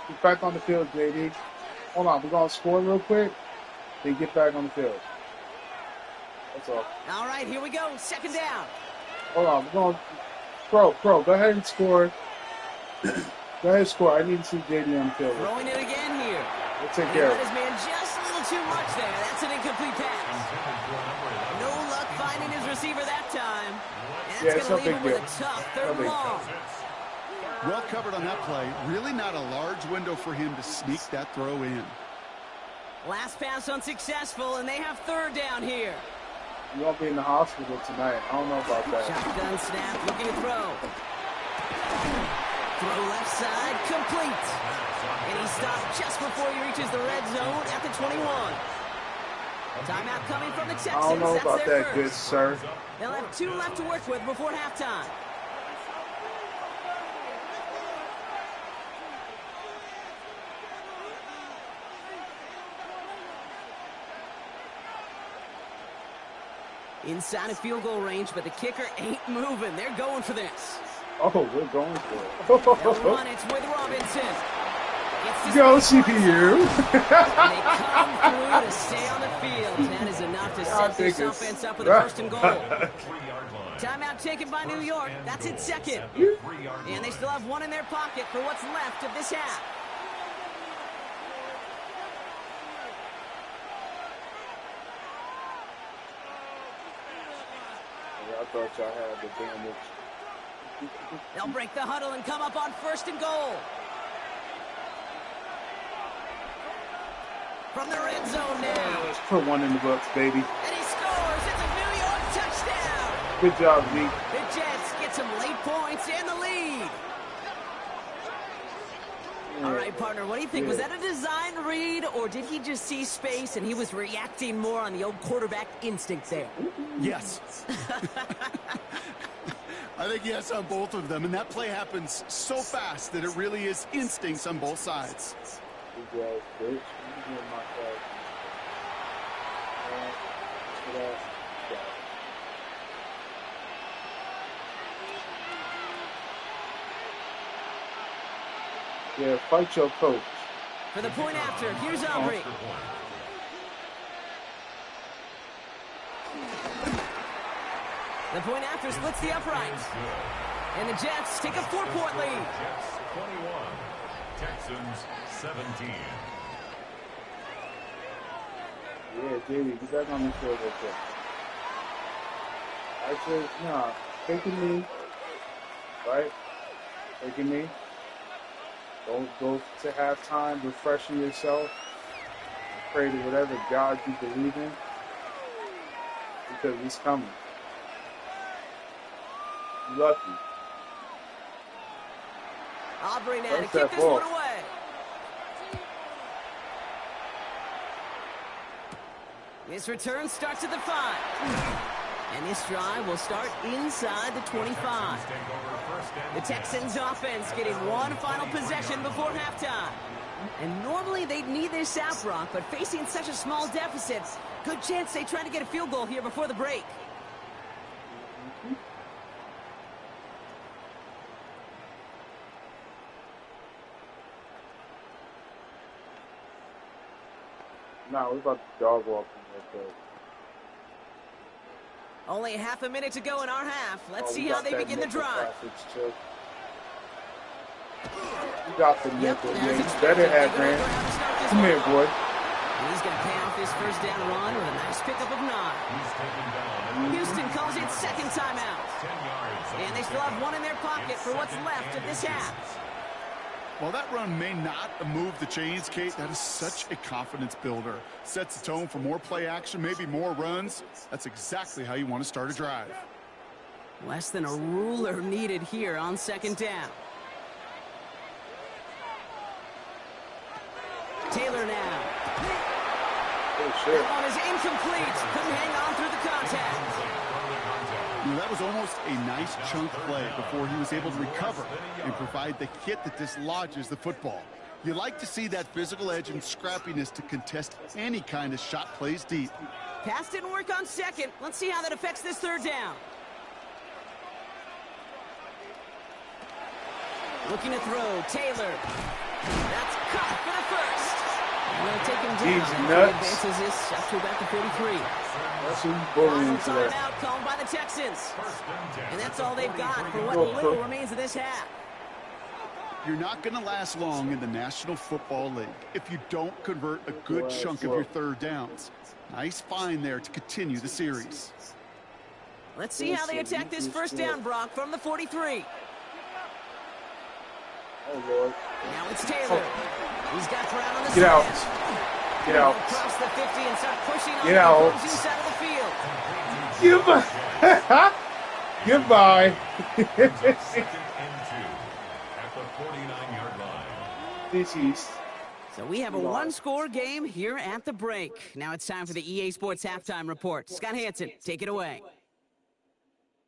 Get back on the field, JD. Hold on. We're going to score real quick. Then get back on the field. That's all.
All right, here we go. Second down.
Hold on. We're going to... Pro, go ahead and score. Go ahead and score. I need to see JD on the field.
Throwing it again here.
We'll take care of it.
His man just a little too much there. That's an incomplete pass. No luck finding his receiver that time. And that's going to leave him with a tough 3rd and long.
Well covered on that play. Really not a large window for him to sneak that throw in.
Last pass unsuccessful, and they have 3rd down here.
You won't be in the hospital tonight. I don't know about that.
Shotgun snap, looking to throw. Throw left side, complete. And he stopped just before he reaches the red zone at the 21. Timeout coming from the Texans.
I don't know about that,
first.
good sir.
They'll have 2 left to work with before halftime. Inside of field goal range, but the kicker ain't moving. They're going for this.
Oh, we're going for it.
They'll run it with Robinson.
Go CPU.
They come through to stay on the field. And that is enough to set this offense up with a 1st and goal. Timeout taken by New York. That's its 2nd. And they still have 1 in their pocket for what's left of this half.
thought y'all had the damage.
They'll break the huddle and come up on 1st and goal. From the red zone now.
Let's put one in the books, baby.
And he scores. It's a New York touchdown.
Good job, Zeke.
The Jets get some late points and the lead.
Yeah.
All right, partner, what do you think?
Yeah.
Was that a design read, or did he just see space and he was reacting more on the old quarterback instinct there?
Yes. I think yes on both of them, and that play happens so fast that it really is instincts on both sides.
Good job, bitch. You doing my job. Yeah, fight your coach.
For the point after, here's Aubrey. The point after splits the uprights. And the Jets take a 4-point lead.
Jets 21, Texans 17.
Yeah, JD, get back on the field real quick. Actually, nah, taking me, right? Taking me. Don't go to halftime refreshing yourself. Pray to whatever God you believe in, because he's coming. You're lucky.
Aubrey now to
Where's
kick
that
this
ball?
one away. This return starts at the 5. And this drive will start inside the 25. The Texans offense getting one final possession before halftime. And normally they'd need this out, Brock, but facing such a small deficit, good chance they try to get a field goal here before the break.
Nah, we're about to dog walk him real quick.
Only half a minute to go in our half. Let's
Oh,
see
we
how
got
they
that
begin the
nickel
drive.
passage, too. You got the nickel.
as
Yeah, you
expected,
better
they
have,
go to
man.
ground to start this
Come
one
here,
off.
boy.
And he's going to pay off this first down run with a nice pickup of 9.
He's taken down.
Houston calls it second timeout.
10 yards.
And they still have one in their pocket for what's left of this half.
While that run may not move the chains, Kate, that is such a confidence builder. Sets the tone for more play action, maybe more runs. That's exactly how you want to start a drive.
Less than a ruler needed here on second down. Taylor now.
Oh, shit.
That one is incomplete. Couldn't hang on through the contact.
You know, that was almost a nice chunk play before he was able to recover and provide the hit that dislodges the football. You like to see that physical edge and scrappiness to contest any kind of shot plays deep.
Pass didn't work on second. Let's see how that affects this third down. Looking to throw, Taylor. That's caught for the first. And they'll take him down.
He's
And he
nuts.
advances this up to about the 43.
That's who you bullying
Final
today.
timeout called by the Texans. And that's all they've got for what
Well,
little remains of this half.
You're not going to last long in the National Football League if you don't convert a good chunk of your third downs. Nice find there to continue the series.
Let's see how they attack this first down, Brock, from the 43.
Oh, Lord.
Now it's Taylor. He's got Brown on the
Get out.
side.
Get out.
Across the 50 and start pushing on
Get
the
out.
opposing side of the field.
Goodbye.
Second and 2 at the 49-yard line.
This is.
So we have a one-score game here at the break. Now it's time for the EA Sports Halftime Report. Scott Hansen, take it away.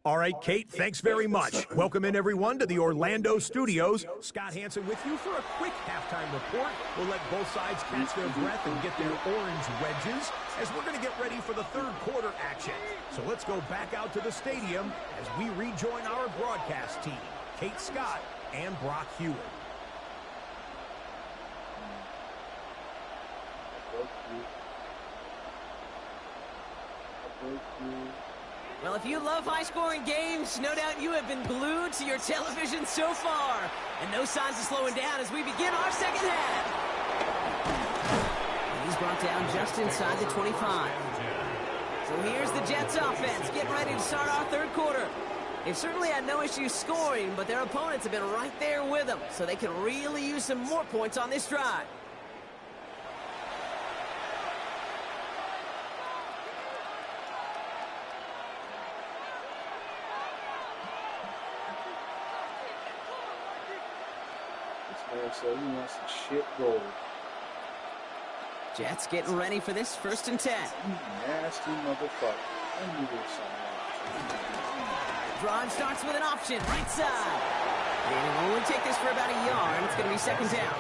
All right, Kate, thanks very much. Welcome in, everyone, to the Orlando studios. Scott Hansen with you for a quick halftime report. We'll let both sides catch their breath and get their orange wedges as we're going to get ready for the third quarter action. So let's go back out to the stadium as we rejoin our broadcast team, Kate Scott and Brock Hewitt.
Well, if you love high-scoring games, no doubt you have been glued to your television so far. And no signs of slowing down as we begin our second half. And he's brought down just inside the 25. So here's the Jets offense getting ready to start our third quarter. They've certainly had no issues scoring, but their opponents have been right there with them, so they can really use some more points on this drive.
So he wants some shit gold.
Jets getting ready for this 1st and 10.
You nasty motherfucker. I knew there was something.
Drive starts with an option, right side. And it'll only take this for about a yard. It's going to be 2nd down.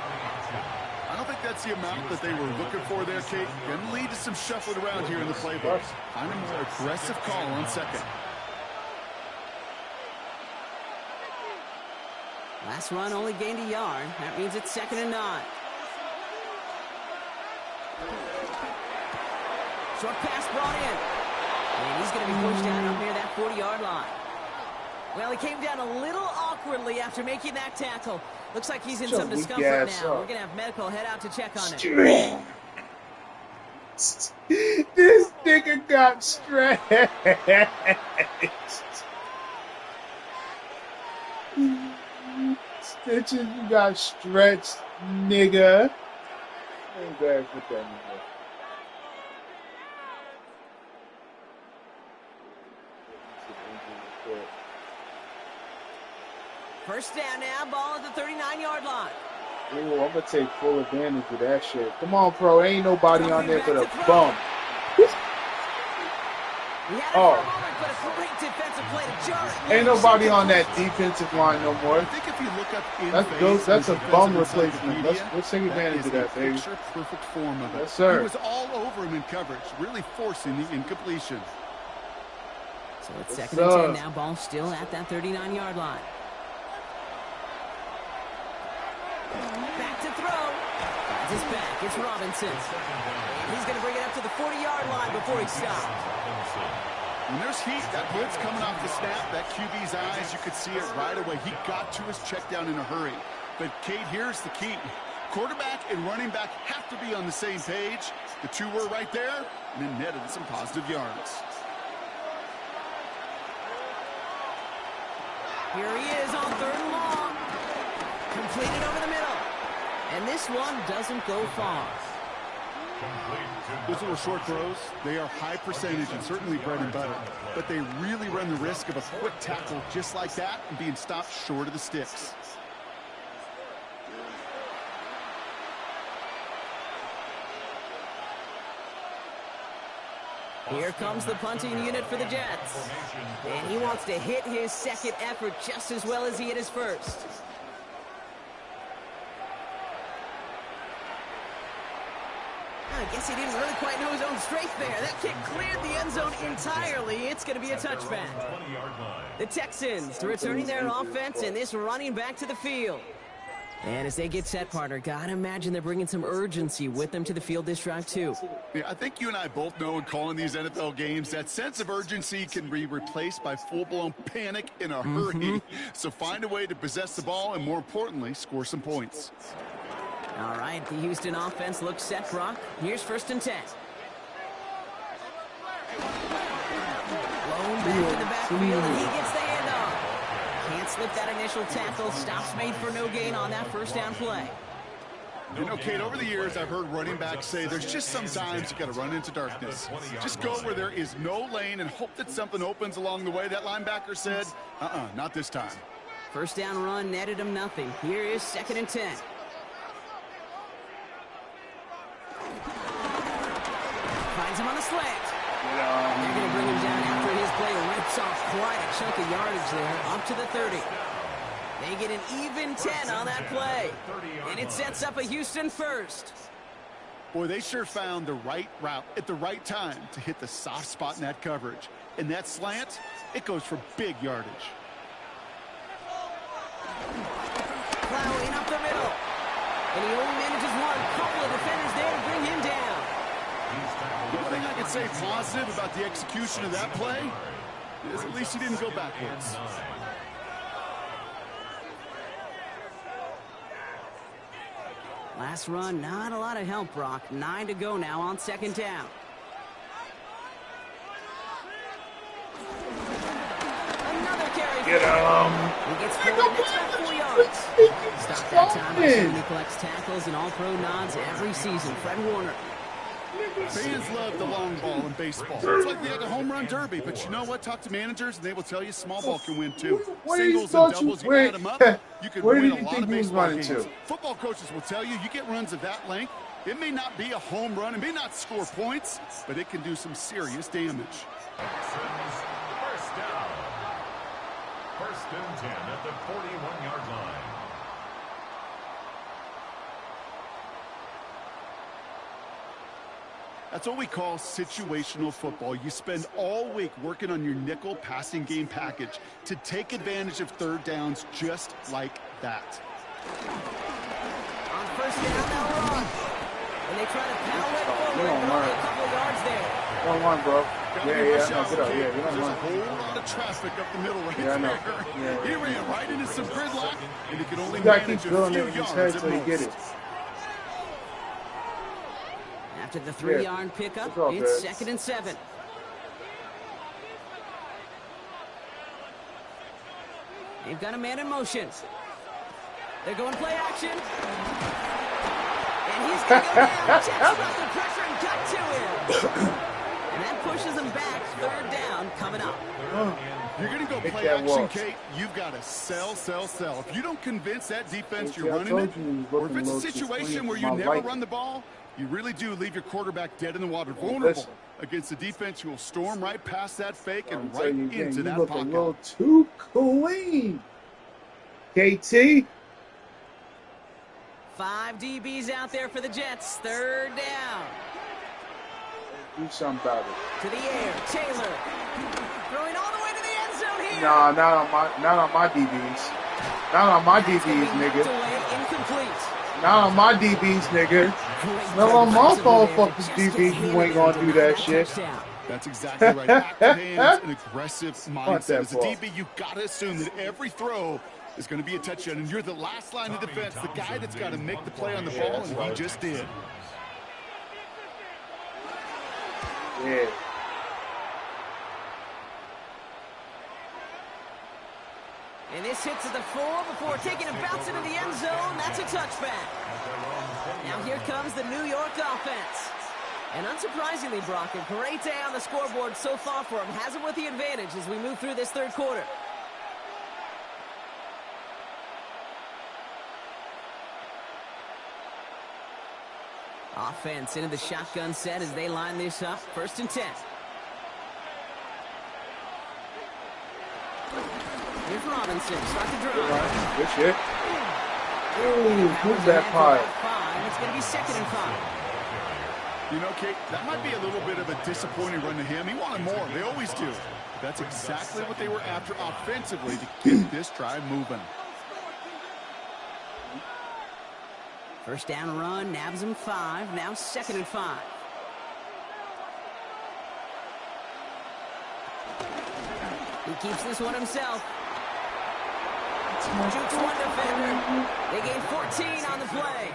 I don't think that's the amount that they were looking for there, Kate. Going to lead to some shuffling around here in the playbook. Find a more aggressive call on 2nd.
Last run only gained a yard. That means it's 2nd and 9. Short pass brought in. And he's going to be pushed out up near that 40-yard line. Well, he came down a little awkwardly after making that tackle. Looks like he's in some discomfort now. We're going to have medical head out to check on him.
This nigga got stretched. Stitches, you got stretched, nigga. Ain't bad with that nigga.
First down now, ball at the 39-yard line.
Ooh, I'm gonna take full advantage of that shit. Come on, pro. Ain't nobody on there but a bum. Oh. Ain't nobody on that defensive line no more.
I think if you look up
that's a bum replacement. Let's take advantage of that, baby.
Perfect form of it.
Yes, sir.
He was all over him in coverage, really forcing the incompletion.
So it's 2nd and 10 now. Ball still at that 39-yard line. Back to throw. Finds his back. It's Robinson. He's going to bring it up to the 40-yard line before he stops.
When there's heat, that blitz coming off the snap, that QB's eyes, you could see it right away. He got to his check down in a hurry. But, Kate, here's the key. Quarterback and running back have to be on the same page. The two were right there, and then netted some positive yards.
Here he is on 3rd and long. Completed over the middle. And this one doesn't go far.
Those little short throws, they are high percentage and certainly bread and butter. But they really run the risk of a quick tackle just like that and being stopped short of the sticks.
Here comes the punting unit for the Jets. And he wants to hit his 2nd effort just as well as he hit his 1st. I guess he didn't really quite know his own strength there. That kick cleared the end zone entirely. It's going to be a touchback. The Texans returning their offense and this running back to the field. And as they get set, partner, gotta imagine they're bringing some urgency with them to the field this drive, too.
Yeah, I think you and I both know in calling these NFL games, that sense of urgency can be replaced by full-blown panic in a hurry. So find a way to possess the ball and, more importantly, score some points.
All right, the Houston offense looks set, Brock. Here's 1st and 10. Blown back to the backfield, and he gets the handoff. Can't slip that initial tackle. Stops made for no gain on that 1st down play.
You know, Kate, over the years, I've heard running backs say there's just sometimes you got to run into darkness. Just go where there is no lane and hope that something opens along the way. That linebacker said, not this time.
1st down run netted him nothing. Here is 2nd and 10. Finds him on the slant. They're going to bring him down after his play rips off quite a chunk of yardage there, up to the 30. They get an even 10 on that play, and it sets up a Houston 1st.
Boy, they sure found the right route at the right time to hit the soft spot in that coverage. And that slant, it goes for big yardage.
Plowing up the middle. And he only manages one. Couple of defenders there to bring him down.
The one thing I can say positive about the execution of that play is at least he didn't go backwards.
Last run, not a lot of help, Brock. 9 to go now on 2nd down.
Get him.
He gets forward, that's about 4 yards. Stop that time by someone who collects tackles and all-pro nods every season. Fred Warner.
Fans love the long ball in baseball. It's like the home run derby, but you know what? Talk to managers, and they will tell you small ball can win too. Singles and doubles, you add them up, you can win a lot of baseball games. Football coaches will tell you get runs of that length. It may not be a home run, it may not score points, but it can do some serious damage.
Texans, first down. First and 10 at the 41-yard line.
That's what we call situational football. You spend all week working on your nickel passing game package to take advantage of third downs just like that.
On first down, they'll run. And they try to pound it forward, but only a couple of yards there.
1-1, bro. Yeah,
no,
get up. Yeah, you don't
There's a
run.
whole lot of traffic up the middle right
Yeah, I know.
there.
Yeah.
He ran right into some gridlock, and he could only
You gotta
manage
keep
a
drilling
few
it in his
yards
head
at
till you get
most.
it.
After the 3-yard pickup,
it's all
it's
good.
2nd and 7. They've got a man in motion. They're going play action. And he's going to go down. Jets brought the pressure and got to him. And that pushes him back. 3rd down coming up.
You're going to go
Make
play
that
action,
walk.
Kate. You've got to sell. If you don't convince that defense
See,
you're
I
running
told
it,
you he was
or if
looking
it's
a
a
little too
situation
clean
where
for
you
my
never
liking.
run the ball, you really do leave your quarterback dead in the water, vulnerable
Listen.
against a defense who will storm right past that fake
I'm
and right
telling you again,
into
you
that
look
pocket.
a little too clean. KT.
5 DBs out there for the Jets. 3rd down.
Do something about it.
To the air. Taylor. Throwing all the way to the end zone here.
Nah, not on my DBs. Not on my
That's gonna
DBs,
be knocked
nigga.
away, incomplete.
Not on my DBs, nigga.
Great
Not on my
coverage over there,
motherfuckers,
just
DB.
gets
You
handed
ain't
there
gonna
to
do
deny
that shit.
touchdown.
That's exactly right. Active hands and aggressive mindset.
that
As a
ball.
DB, you've got to assume that every throw is going to be a touchdown, and you're the last line of defense, the guy that's got to make the play on the ball, and he just did.
Yeah.
And this hits at the 4 before taking a bounce into the end zone. That's a touchback. Now here comes the New York offense. And unsurprisingly, Brock, a great day on the scoreboard so far for him. Has him with the advantage as we move through this 3rd quarter. Offense into the shotgun set as they line this up. 1st and 10. Here's Robinson. Start the drive.
Good shit. Ooh, who's that pie?
5. It's going to be 2nd and 5.
You know, Kate, that might be a little bit of a disappointing run to him. He wanted more. They always do. But that's exactly what they were after offensively to get this drive moving.
1st down run, nabs him 5. Now 2nd and 5. He keeps this one himself. Shoots one defender. They gain 14 on the play.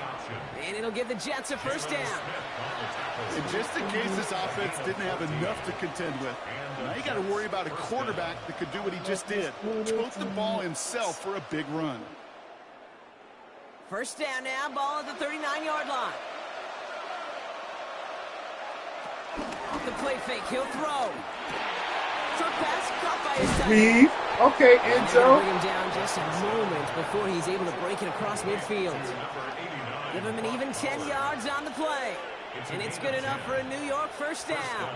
And it'll give the Jets a 1st down.
And just in case this offense didn't have enough to contend with, now you got to worry about a quarterback that could do what he just did. Tote the ball himself for a big run.
1st down now, ball at the 39-yard line. Off the play fake, he'll throw. Short pass, caught by his tight end.
Reed. Okay,
And
Enzo.
they'll bring him down just a moment before he's able to break it across midfield. Give him an even 10 yards on the play. And it's good enough for a New York 1st down.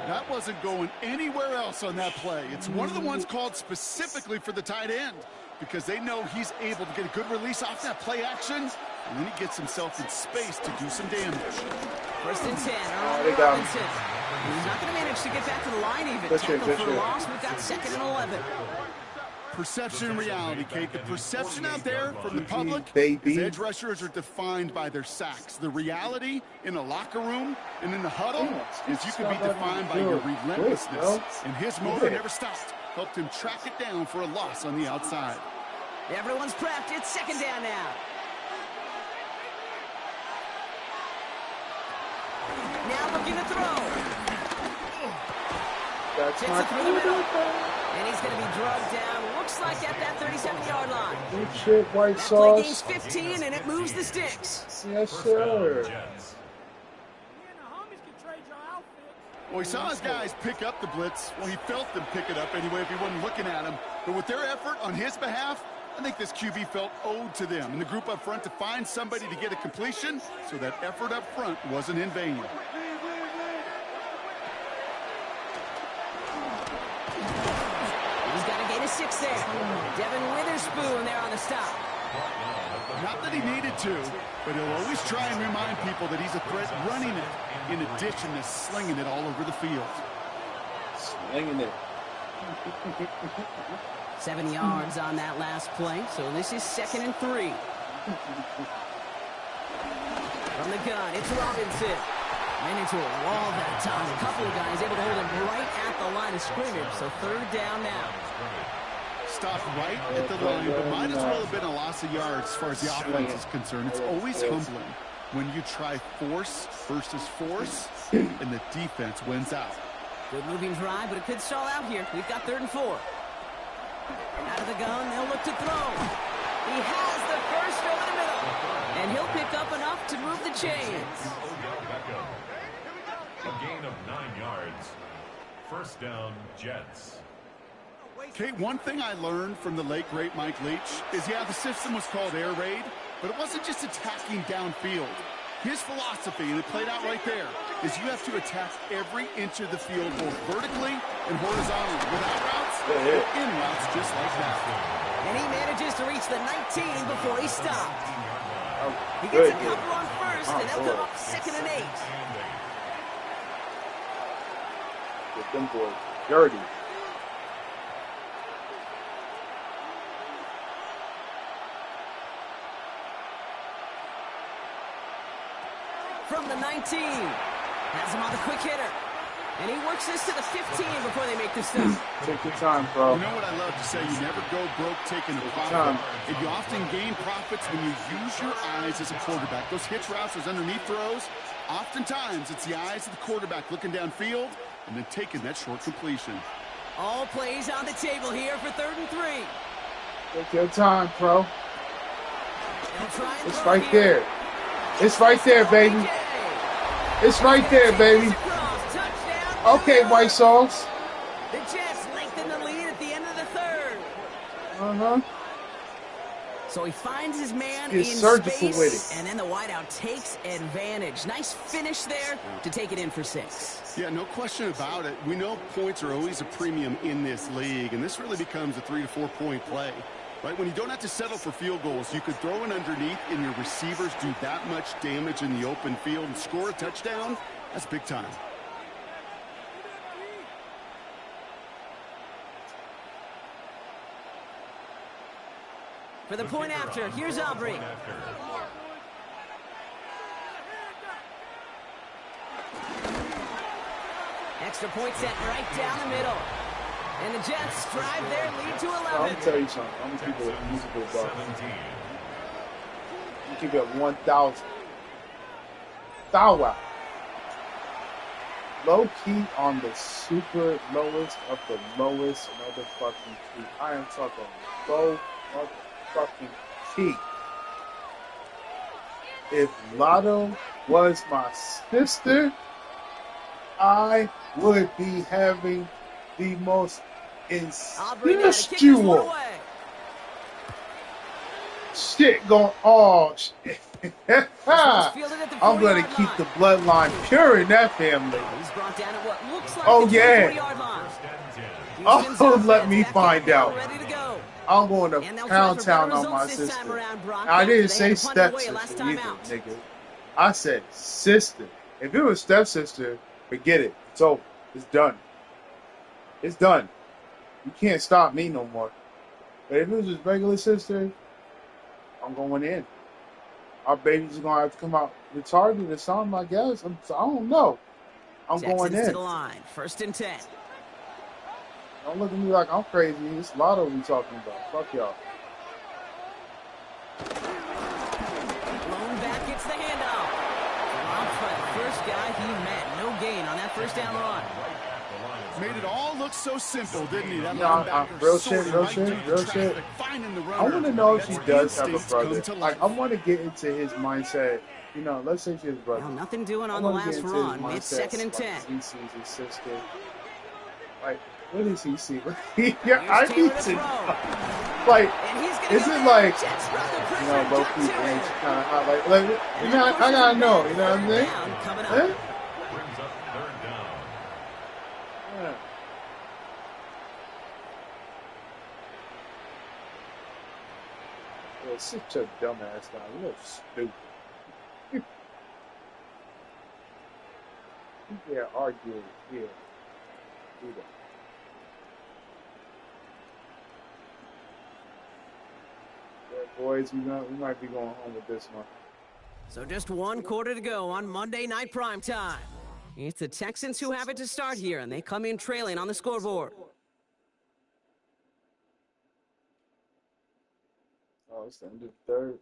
That wasn't going anywhere else on that play. It's one of the ones called specifically for the tight end because they know he's able to get a good release off that play action, and then he gets himself in space to do some damage.
1st and 10.
They got him.
Robinson. He's not going to manage to get back to the line even.
Good shit,
Tackle
good
for a
shit.
loss. We've got 2nd and 11.
Perception and reality, Kate. The perception out there from the public
Baby.
is edge rushers are defined by their sacks. The reality in a locker room and in the huddle is you can be defined by your relentlessness. And his motor never stopped. Helped him track it down for a loss on the outside.
Everyone's prepped. It's 2nd down now. Now looking to throw.
That's
Takes
my
it through the middle. And he's going to be drugged down, looks like at that 37-yard line.
Good shit, white
That
sauce.
play gains 15, and it moves the sticks.
Yes, sir.
Well, he saw his guys pick up the blitz. Well, he felt them pick it up anyway if he wasn't looking at him. But with their effort on his behalf, I think this QB felt owed to them and the group up front to find somebody to get a completion, so that effort up front wasn't in vain.
He's got a gain of 6 there. Devin Witherspoon there on the stop.
Not that he needed to, but he'll always try and remind people that he's a threat running it, in addition to slinging it all over the field.
Slinging it.
7 yards on that last play, so this is 2nd and 3. From the gun, it's Robinson. Ran into a wall that time. A couple of guys able to hold him right at the line of scrimmage, so 3rd down now.
Stopped right at the line, but might as well have been a loss of yards as far as the offense is concerned. It's always humbling when you try force versus force, and the defense wins out.
Good moving drive, but it could stall out here. We've got 3rd and 4. Out of the gun, they'll look to throw. He has the first over the middle, and he'll pick up enough to move the chains.
A gain of 9 yards. 1st down, Jets.
Kate, one thing I learned from the late, great Mike Leach is, yeah, the system was called air raid, but it wasn't just attacking downfield. His philosophy, and it played out right there, is you have to attack every inch of the field, both vertically and horizontally, without routes or in routes, just like that.
And he manages to reach the 19 before he stopped. He
Good.
gets a couple on first, and they'll come up 2nd and 8.
Get them boys dirty.
From the 19. Has him on the quick hitter. And he works this to the 15 before they make the stop.
Take your time, bro.
You know what I love to say? You never go broke taking a profit. And you often gain profits when you use your eyes as a quarterback. Those hitch routes, those underneath throws, oftentimes it's the eyes of the quarterback looking downfield and then taking that short completion.
All plays on the table here for 3rd and 3.
Take your time, bro.
They'll try and
It's
throw
right
here.
there. It's right there, baby. It's right there, baby. Okay, white sauce.
The Jets lengthen the lead at the end of the 3rd.
Uh-huh.
So he finds his man
He's
in
surgical
space,
with it.
and then the wideout takes advantage. Nice finish there to take it in for 6.
Yeah, no question about it. We know points are always a premium in this league, and this really becomes a 3 to 4 point play. Right, when you don't have to settle for field goals, you could throw it underneath and your receivers do that much damage in the open field and score a touchdown. That's big time.
For the point after, here's Aubrey. Extra point set right down the middle. And the Jets drive their lead to 11.
I'm gonna tell you something. I'm gonna keep it a musical buck. You keep it at 1,000. Thou wow. Low key on the super lowest of the lowest motherfucking key. I am talking low motherfucking key. If Lotto was my sister, I would be having the most incestual shit going on. I'm going to keep the bloodline pure in that family. Oh, yeah. Oh, let me find out. I'm going to pound town on my sister. I didn't say stepsister either, nigga. I said sister. If it was stepsister, forget it. It's over. It's done. It's done. You can't stop me no more. But if it was just regular sister, I'm going in. Our baby's going to have to come out retarded or something, I guess. I don't know. I'm going in.
To the line. 1st and 10.
Don't look at me like I'm crazy. It's Lotto we talking about. Fuck y'all.
Blown back, it's the handoff. First guy he met. No gain on that 1st down run.
Made it all look so simple, didn't he? That
No,
linebacker
real
sorting
shit, real
right through
shit,
the
real
traffic,
shit.
finding the
I
runner.
want to know if he
That's
does have a
instincts
brother.
come to
Like,
life.
I want to get into his mindset. You know, let's say she's his brother.
Now nothing doing
I
on the
want to get
last
into his
run. It's
mindset.
2nd and 10.
Like, he sees his sister. Like, what does he see? Yeah, I
Here's
need
Taylor
to
to
know.
throw.
Like,
And he's gonna
is
go
it
in.
like,
Jets run the
you
pressure,
know, low
got
key
to
range
it.
kind of hot? Like, you know, I gotta know. You know what I'm saying?
Down coming up.
Huh?
Brings up 3rd down.
Yeah. You're such a dumbass guy. You're stupid. Yeah, argue here. Do that. Yeah, boys, we might be going home with this one.
So just 1 quarter to go on Monday Night Primetime. It's the Texans who have it to start here, and they come in trailing on the scoreboard.
Oh, it's the end of the 3rd.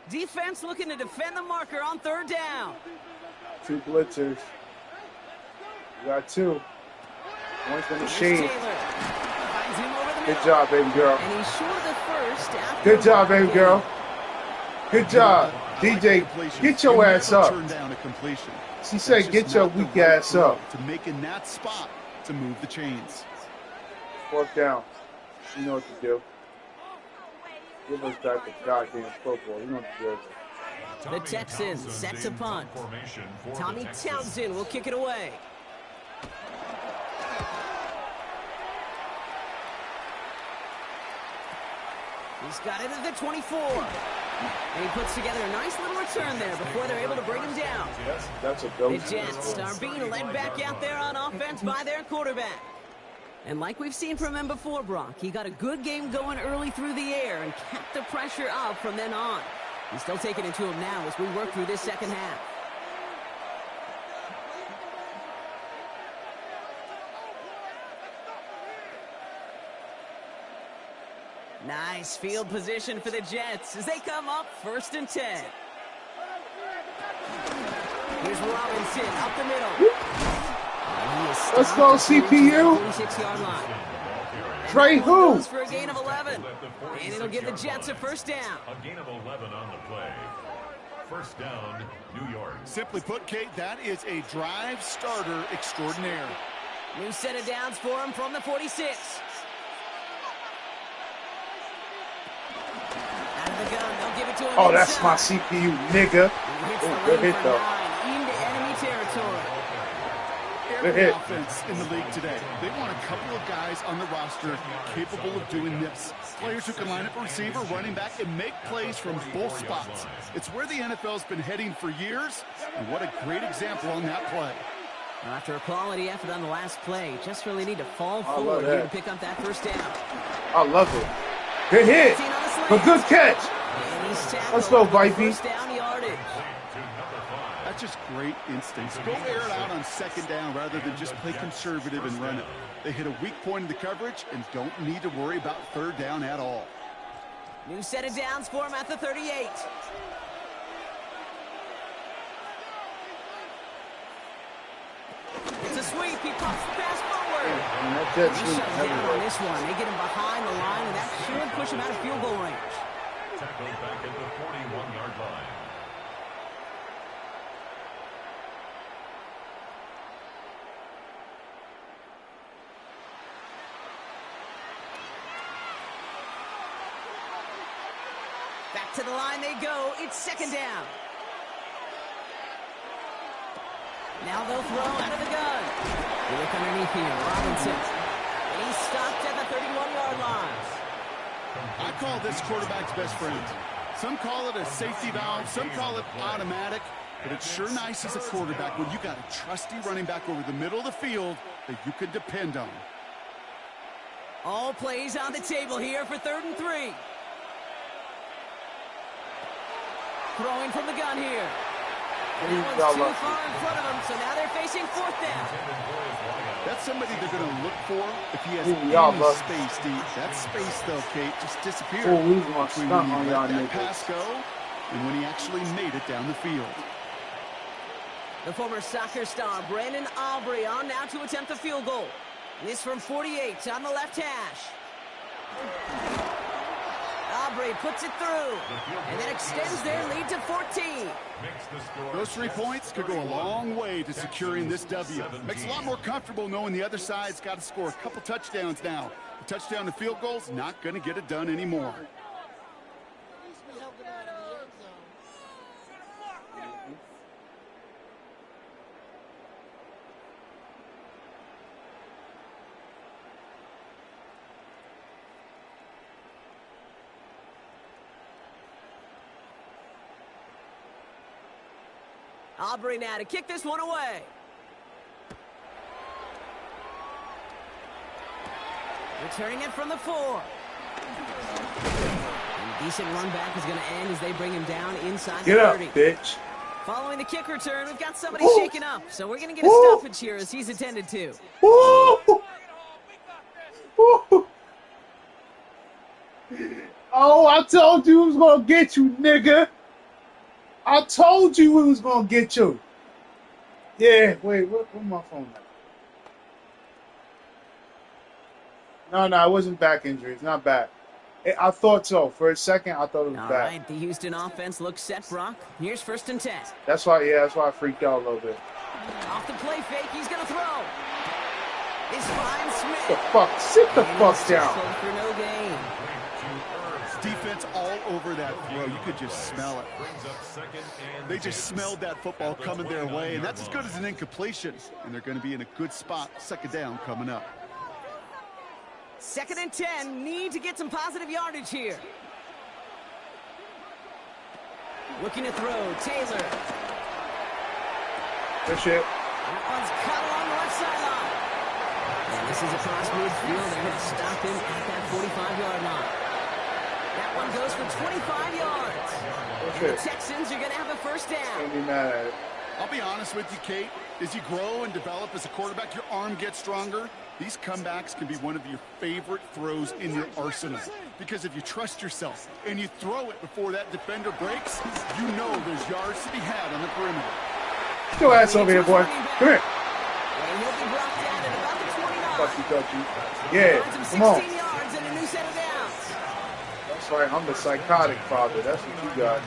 Defense looking to defend the marker on 3rd down.
2 blitzers. You got 2. One's gonna
Here's
shade.
Taylor. Finds him over the
Good
middle.
job, baby girl.
And he's short of the first after
Good
a
job,
block
baby
gain.
girl. Good job. DJ, get your ass up.
Turn down a completion.
She said,
That's
get
just
your
not the
weak
right
ass
throw
up.
to make in that spot to move the chains.
4th down. You know what to do. Give us back the goddamn football. You know what to do.
The Texans set to punt. Tommy Townsend will kick it away. He's got it at the 24. And he puts together a nice little return there before they're able to bring him down.
That's a
The
dope.
Jets are being led back out there on offense by their quarterback. And like we've seen from him before, Brock, he got a good game going early through the air and kept the pressure up from then on. He's still taking it to him now as we work through this 2nd half. Nice field position for the Jets as they come up 1st and 10. Here's Robinson up the middle.
Let's go, CPU.
46-yard line.
Trey who?
For a gain of 11. And it'll give the Jets a 1st down.
A gain of 11 on the play. 1st down, New York.
Simply put, Kate, that is a drive starter extraordinaire.
New set of downs for him from the 46. Out of the gun, they'll give it to him.
Oh, that's my
inside.
CPU, nigga.
He hits the
Oh, good
lane
hit,
for
though.
9 into enemy territory.
Good
Every
hit.
offense in the league today, they want a couple of guys on the roster capable of doing this. Players who can line up a receiver, running back, and make plays from both spots. It's where the NFL's been heading for years, and what a great example on that play.
After a quality effort on the last play, just really need to fall
love
forward here to
that.
pick up that 1st down.
I love it. Good hit.
Seen on the slant.
A good catch.
And he's tackled
Let's go,
for the
Vipey.
1st down yardage.
That's just great instincts. Go air it out on 2nd down rather than just play conservative and run it. They hit a weak point in the coverage and don't need to worry about 3rd down at all.
New set of downs for him at the 38. It's a sweep. He pops the pass forward.
And that jet
He
sweep
shuts down on
everywhere.
this one. They get him behind the line, and that should push him out of field goal range.
Tackled back at the 41-yard line.
Back to the line they go. It's 2nd down. Now they'll throw out of the gun. They look underneath here. Robinson. And he's stopped at the 31-yard line.
I call this quarterback's best friend. Some call it a safety valve, some call it automatic, but it's sure nice as a quarterback when you got a trusty running back over the middle of the field that you can depend on.
All plays on the table here for 3rd and 3. Throwing from the gun here. And that one's too far in front of them, so now they're facing fourth down.
That's somebody they're going to look for if he has any space, Steve. That space, though, Kate, just disappeared between when he let that pass go and when he actually made it down the field.
The former soccer star, Brandon Aubrey, on now to attempt the field goal. This from 48 on the left hash. Aubrey puts it through, and then extends their lead to 14.
Those 3 points could go a long way to securing this W. Makes it a lot more comfortable knowing the other side's got to score a couple touchdowns now. A touchdown to field goal's not going to get it done anymore.
Aubrey now to kick this one away. Returning it from the 4. And decent run back is going to end as they bring him down inside the 30.
Get up, bitch.
Following the kick return, we've got somebody shaken up, so we're going to get a stoppage here as he's attended to.
Oh, I told you it was going to get you, nigga. I told you it was going to get you. Yeah, wait, where's my phone at? No, it wasn't back injury. It's not back. I thought so. For a second, I thought it was back.
All right, the Houston offense looks set, Brock. Here's 1st and 10.
That's why I freaked out a little bit.
Off the play fake, he's going to throw. It's fine, Smith.
Sit the fuck down.
For no gain.
Defense all over that throw. You could just smell it. They just smelled that football coming their way, and that's as good as an incompletion. And they're going to be in a good spot. 2nd down coming up.
2nd and 10. Need to get some positive yardage here. Looking to throw. Taylor.
Good shit.
That one's cut along the left sideline. And this is across midfield. They're going to stop him at that 45-yard line. That one goes for 25 yards. And the Texans are going to have a 1st down.
Can't be mad at it.
I'll be honest with you, Kate. As you grow and develop as a quarterback, your arm gets stronger. These comebacks can be one of your favorite throws in your arsenal. Because if you trust yourself and you throw it before that defender breaks, you know there's yards to be had on the perimeter.
Get your ass over here, boy. Come here.
And he'll be brought down at about the 29.
Touchy. Yeah, come on.
16 yards and a new set of downs.
That's right. I'm the psychotic father. That's what you got.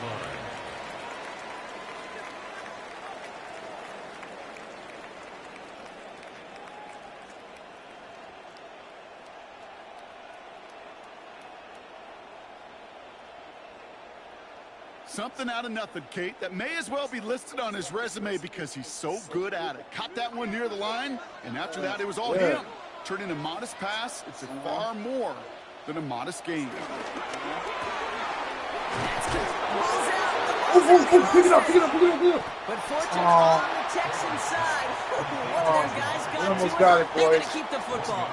Something out of nothing, Kate, that may as well be listed on his resume because he's so good at it. Caught that one near the line, and after that, it was all him. Turning a modest pass into far more than a modest gain.
Pick it up.
But fortunately, on the Texans side, one of their guys got
almost
to
got
him.
it,
They're
boys.
going to keep the football.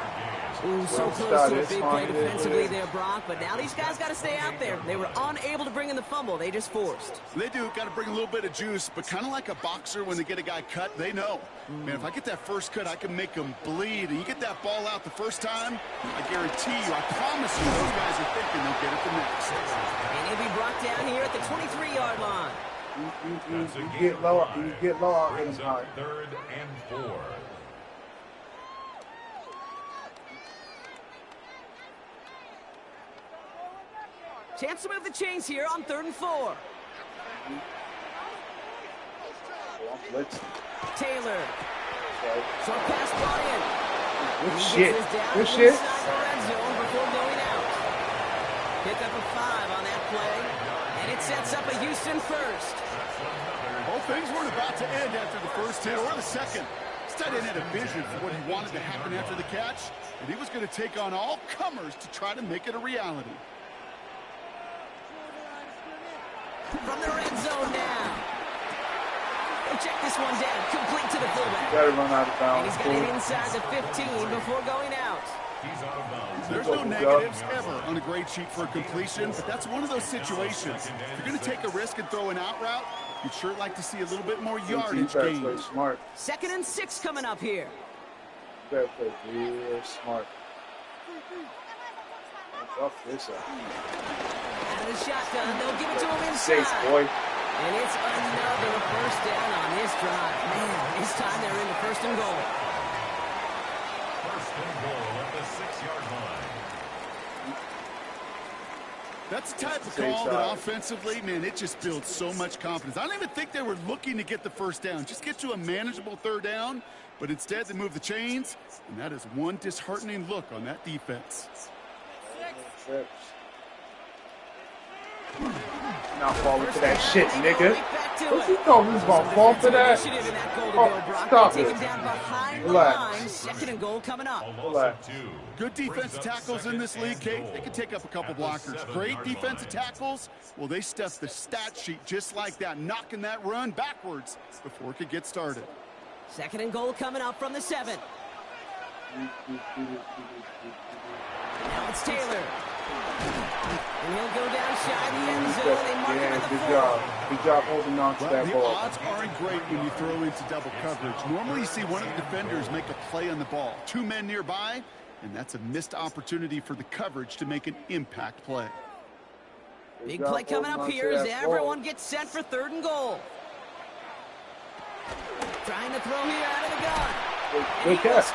Ooh, so close to a big play defensively there, Brock. But now these guys got to stay out there. They were unable to bring in the fumble. They just forced.
They do. Got to bring a little bit of juice. But kind of like a boxer when they get a guy cut, they know. Man, if I get that first cut, I can make them bleed. And you get that ball out the first time, I guarantee you, I promise you, those guys are thinking they'll get it the next.
And he'll be brought down here at the 23-yard line.
You get low out in him high.
3rd and 4.
Chance to move the chains here on 3rd and 4. Taylor. Short pass brought in.
Good shit. Good shit.
Red zone before going out. Pick up a 5 on that play. And it sets up a Houston first.
Well, things weren't about to end after the first hit or the second. This tight end had a vision for what he wanted to happen after the catch, and he was going to take on all comers to try to make it a reality.
From the red zone now. He'll check this one down. Complete to the fullback.
Got to run out of bounds.
And he's got it inside the 15 before going out.
He's out of bounds.
There's no negatives ever on a grade sheet for a completion, but that's one of those situations. If you're going to take a risk and throw an out route, You'd sure like to see a little bit more yardage
play
gain.
smart.
2nd and 6 coming up here.
Better play real smart. Fuck this up.
Out of the shotgun, they'll give it to him inside.
Safe, boy.
And it's another first down on this drive. Man, this time they're in the 1st and goal.
1st and goal at the 6-yard line.
That's the type of call that offensively, man, it just builds so much confidence. I don't even think they were looking to get the 1st down. Just get to a manageable 3rd down, but instead they move the chains, and that is one disheartening look on that defense.
Not falling for that shit, nigga. What you thought we was gonna fall for that? Oh, stop it. Relax.
2nd and goal coming up.
Relax.
Good defensive tackles in this league, Kate. They can take up a couple blockers. Great defensive tackles, well, they stuffed the stat sheet just like that, knocking that run backwards before it could get started.
2nd and goal coming up from the 7. Now it's Taylor. And he'll go down shy of the end zone. They mark him at the 4.
Good job. Good job holding on to that
The
ball.
odds aren't great when you throw into double coverage. Normally you see one of the defenders make a play on the ball. 2 men nearby, and that's a missed opportunity for the coverage to make an impact play.
Big play coming up here as everyone gets set for 3rd and goal. Trying to throw here out of the gun.
Good catch.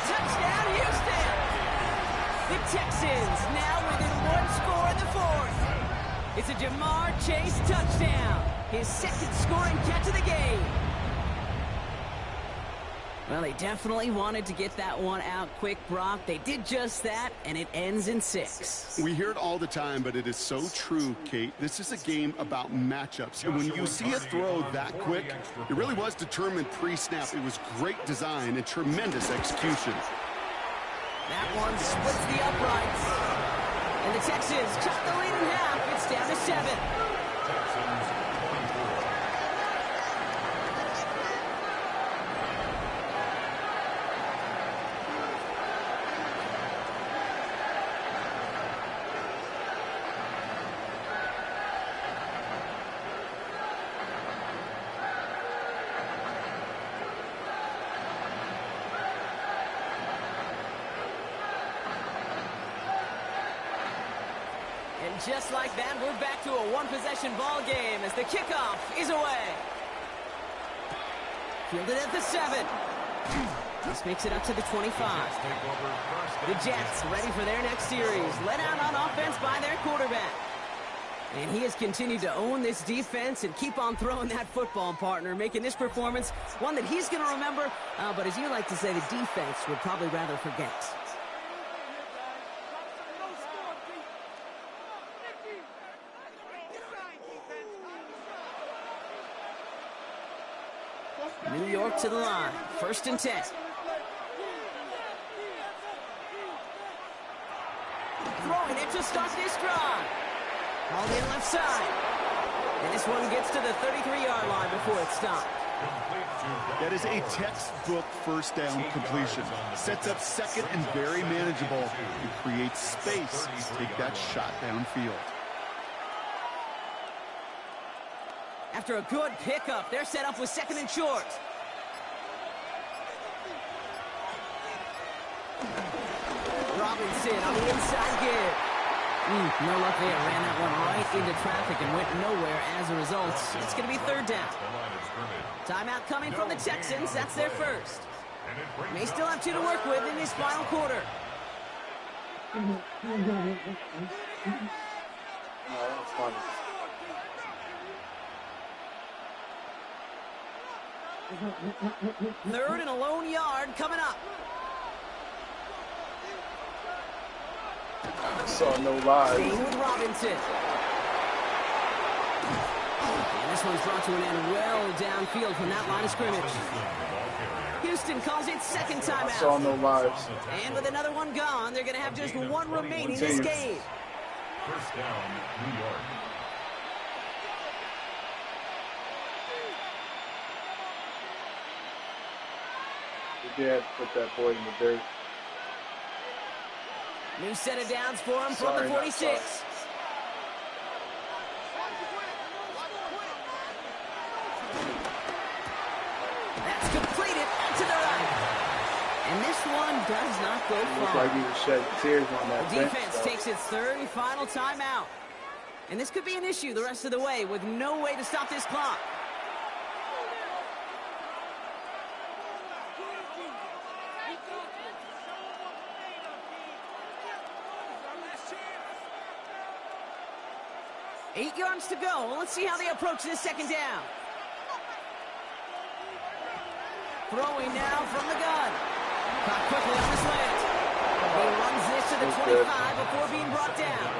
Touchdown, Houston. The Texans now within 1 score in the 4th. It's a Jamar Chase touchdown. His 2nd scoring catch of the game. Well, they definitely wanted to get that one out quick, Brock. They did just that, and it ends in 6.
We hear it all the time, but it is so true, Kate. This is a game about matchups. And when you see a throw that quick, it really was determined pre-snap. It was great design and tremendous execution.
That one splits the uprights. And the Texans cut the lead in half. It's down to 7.
Texans 24.
Just like that, we're back to a 1-possession ball game as the kickoff is away. Fielded at the 7. This makes it up to the 25. The Jets ready for their next series. Let out on offense by their quarterback. And he has continued to own this defense and keep on throwing that football, partner, making this performance one that he's going to remember. But as you like to say, the defense would probably rather forget. New York to the line. 1st and 10. Throwing it to start this drive. Hauled in left side. And this one gets to the 33-yard line before it's stopped.
That is a textbook 1st down completion. Sets up 2nd and very manageable and creates space to take that shot downfield.
After a good pickup, they're set up with 2nd and short. Robinson on the inside give. No luck there. Ran that one right into traffic and went nowhere as a result. It's going to be 3rd down. Timeout coming from the Texans. That's their 1st. May still have 2 to work with in this final quarter.
That's funny.
Third and a lone yard coming up.
I saw no lies.
Staying with Robinson. And this one's brought to an end well downfield from that line of scrimmage. Houston calls it 2nd timeout.
I saw no lies.
And with another one gone, they're going to have just 1 remaining in this game.
1st down, New York.
They did put that boy in the dirt.
New set of downs for him from the 46. That's completed to the right. And this one does not go far.
Looks like he was shedding tears on that
The defense takes its third and final timeout. And this could be an issue the rest of the way with no way to stop this clock. Eight yards to go. Let's see how they approach this second down. Throwing now from the gun. Caught quickly on the slant. He runs this to the 25 before being brought down.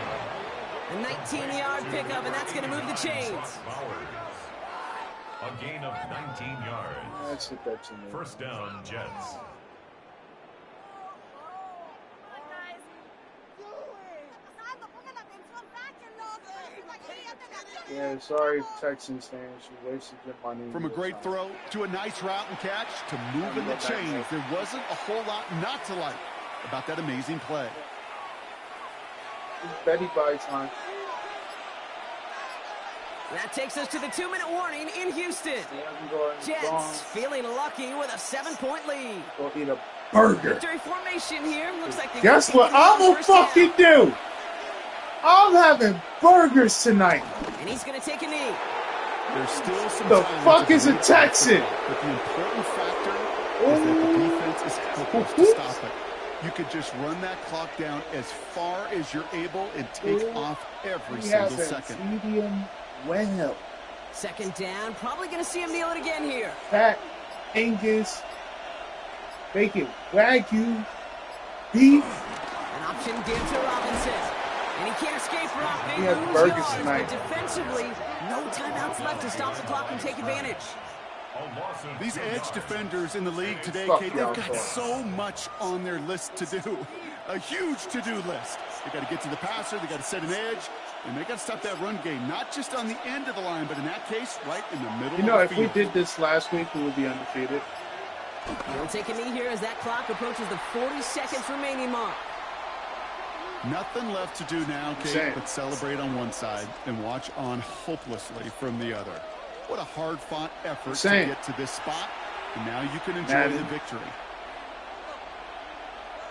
A 19-yard pickup, and that's going to move the chains.
A gain of 19 yards.
That's it, that's in there.
First down, Jets.
Yeah, sorry, Texans fans. You wasted your money.
From a great throw to a nice route and catch to moving the chains, there wasn't a whole lot not to like about that amazing play.
Betty by time.
That takes us to the 2-minute warning in Houston. Jets feeling lucky with a 7-point lead.
Go eat a burger.
Victory formation here. Looks like they
guess what I'm gonna fucking do? I'm having burgers tonight.
And he's gonna take a knee.
There's still some
the fuck is a Texan?
But the important factor is that the defense is helpless to stop it. You could just run that clock down as far as you're able and take off every single second.
Medium well.
Second down, probably going to see him kneel it again here.
Fat, Angus, bacon, Wagyu, beef.
An option give to Robinson. And he can't escape Rock. They lose
burgers
yards,
tonight.
but defensively, no timeouts left to stop the clock and take advantage.
These edge defenders in the league today, Kate, they've got so much on their list to do. A huge to-do list. They got to get to the passer, they got to set an edge, and they got to stop that run game, not just on the end of the line, but in that case, right in the middle of the field.
You know, if we did this last week, we would be undefeated.
He'll take a knee here as that clock approaches the 40 seconds remaining mark.
Nothing left to do now, Kate, but celebrate on one side and watch on hopelessly from the other. What a hard-fought effort to get to this spot, and now you can enjoy the victory.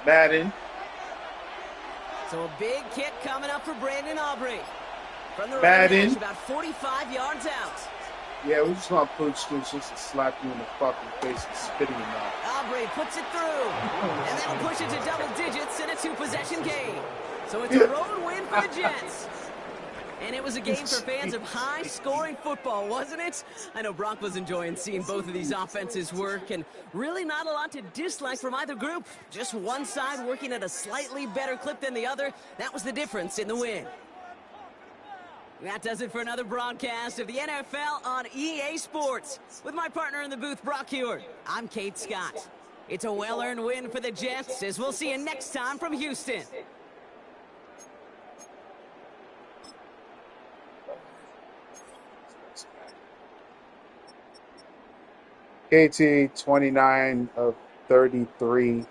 Madden.
So a big kick coming up for Brandon Aubrey. From the
Madden.
about 45 yards out.
Yeah, we just want to put screws just to slap you in the fucking face and spit in your mouth.
Aubrey puts it through, and that'll push it to double digits in a 2-possession game. So it's a road win for the Jets. And it was a game for fans of high-scoring football, wasn't it? I know Brock was enjoying seeing both of these offenses work, and really not a lot to dislike from either group. Just one side working at a slightly better clip than the other. That was the difference in the win. That does it for another broadcast of the NFL on EA Sports. With my partner in the booth, Brock Heward, I'm Kate Scott. It's a well-earned win for the Jets, as we'll see you next time from Houston.
KT, 29 of 33,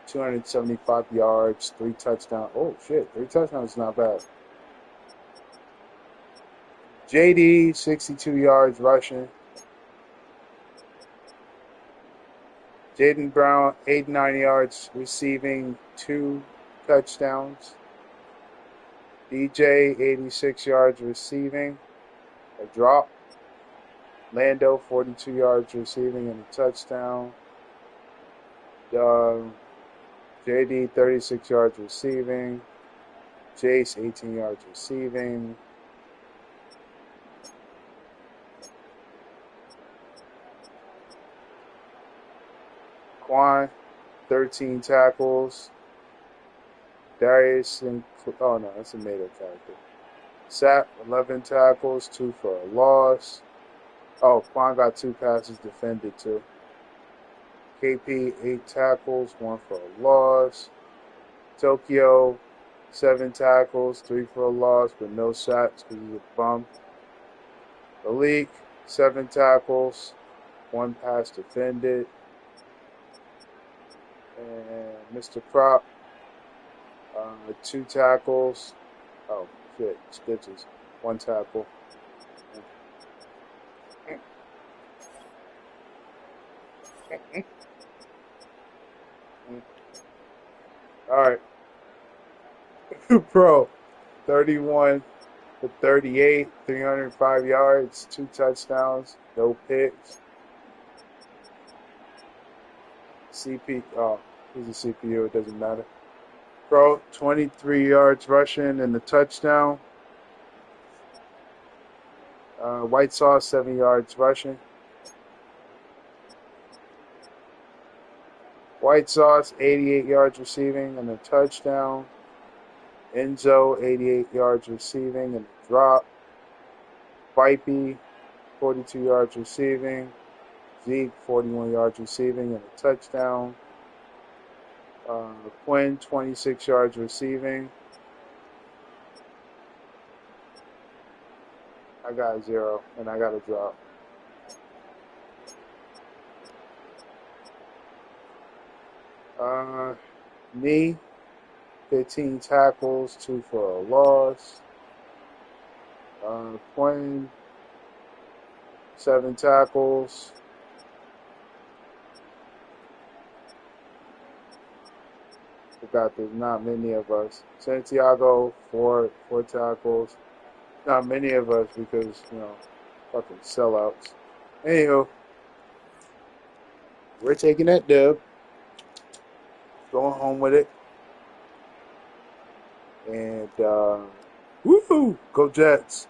275 yards, 3 touchdowns. Oh, shit, 3 touchdowns is not bad. JD, 62 yards rushing. Jaden Brown, 89 yards receiving, 2 touchdowns. DJ, 86 yards receiving, a drop. Lando, 42 yards receiving and a touchdown. JD, 36 yards receiving. Jace, 18 yards receiving. Quan, 13 tackles. Darius, oh no, that's a made-up character. Sap, 11 tackles, 2 for a loss. Oh, Quan got 2 passes defended too. KP, 8 tackles, 1 for a loss. Tokyo, 7 tackles, 3 for a loss, but no sacks because he's a bum. Malik, 7 tackles, 1 pass defended. And Mr. Crop, 2 tackles. Oh, shit, stitches. 1 tackle. All right. Bro, 31 for 38, 305 yards, 2 touchdowns, no picks. He's a CPU, it doesn't matter. Bro, 23 yards rushing and a touchdown. White Sauce, 7 yards rushing. White Sauce, 88 yards receiving and a touchdown. Enzo, 88 yards receiving and a drop. Vipey, 42 yards receiving. Zeke, 41 yards receiving and a touchdown. Quinn, 26 yards receiving. I got a 0, and I got a drop. Me, 15 tackles, 2 for a loss. Quinn, 7 tackles. Forgot there's not many of us. Santiago, 4 tackles. Not many of us because, fucking sellouts. Anywho, we're taking that dub. Going home with it. And, woohoo! Go Jets.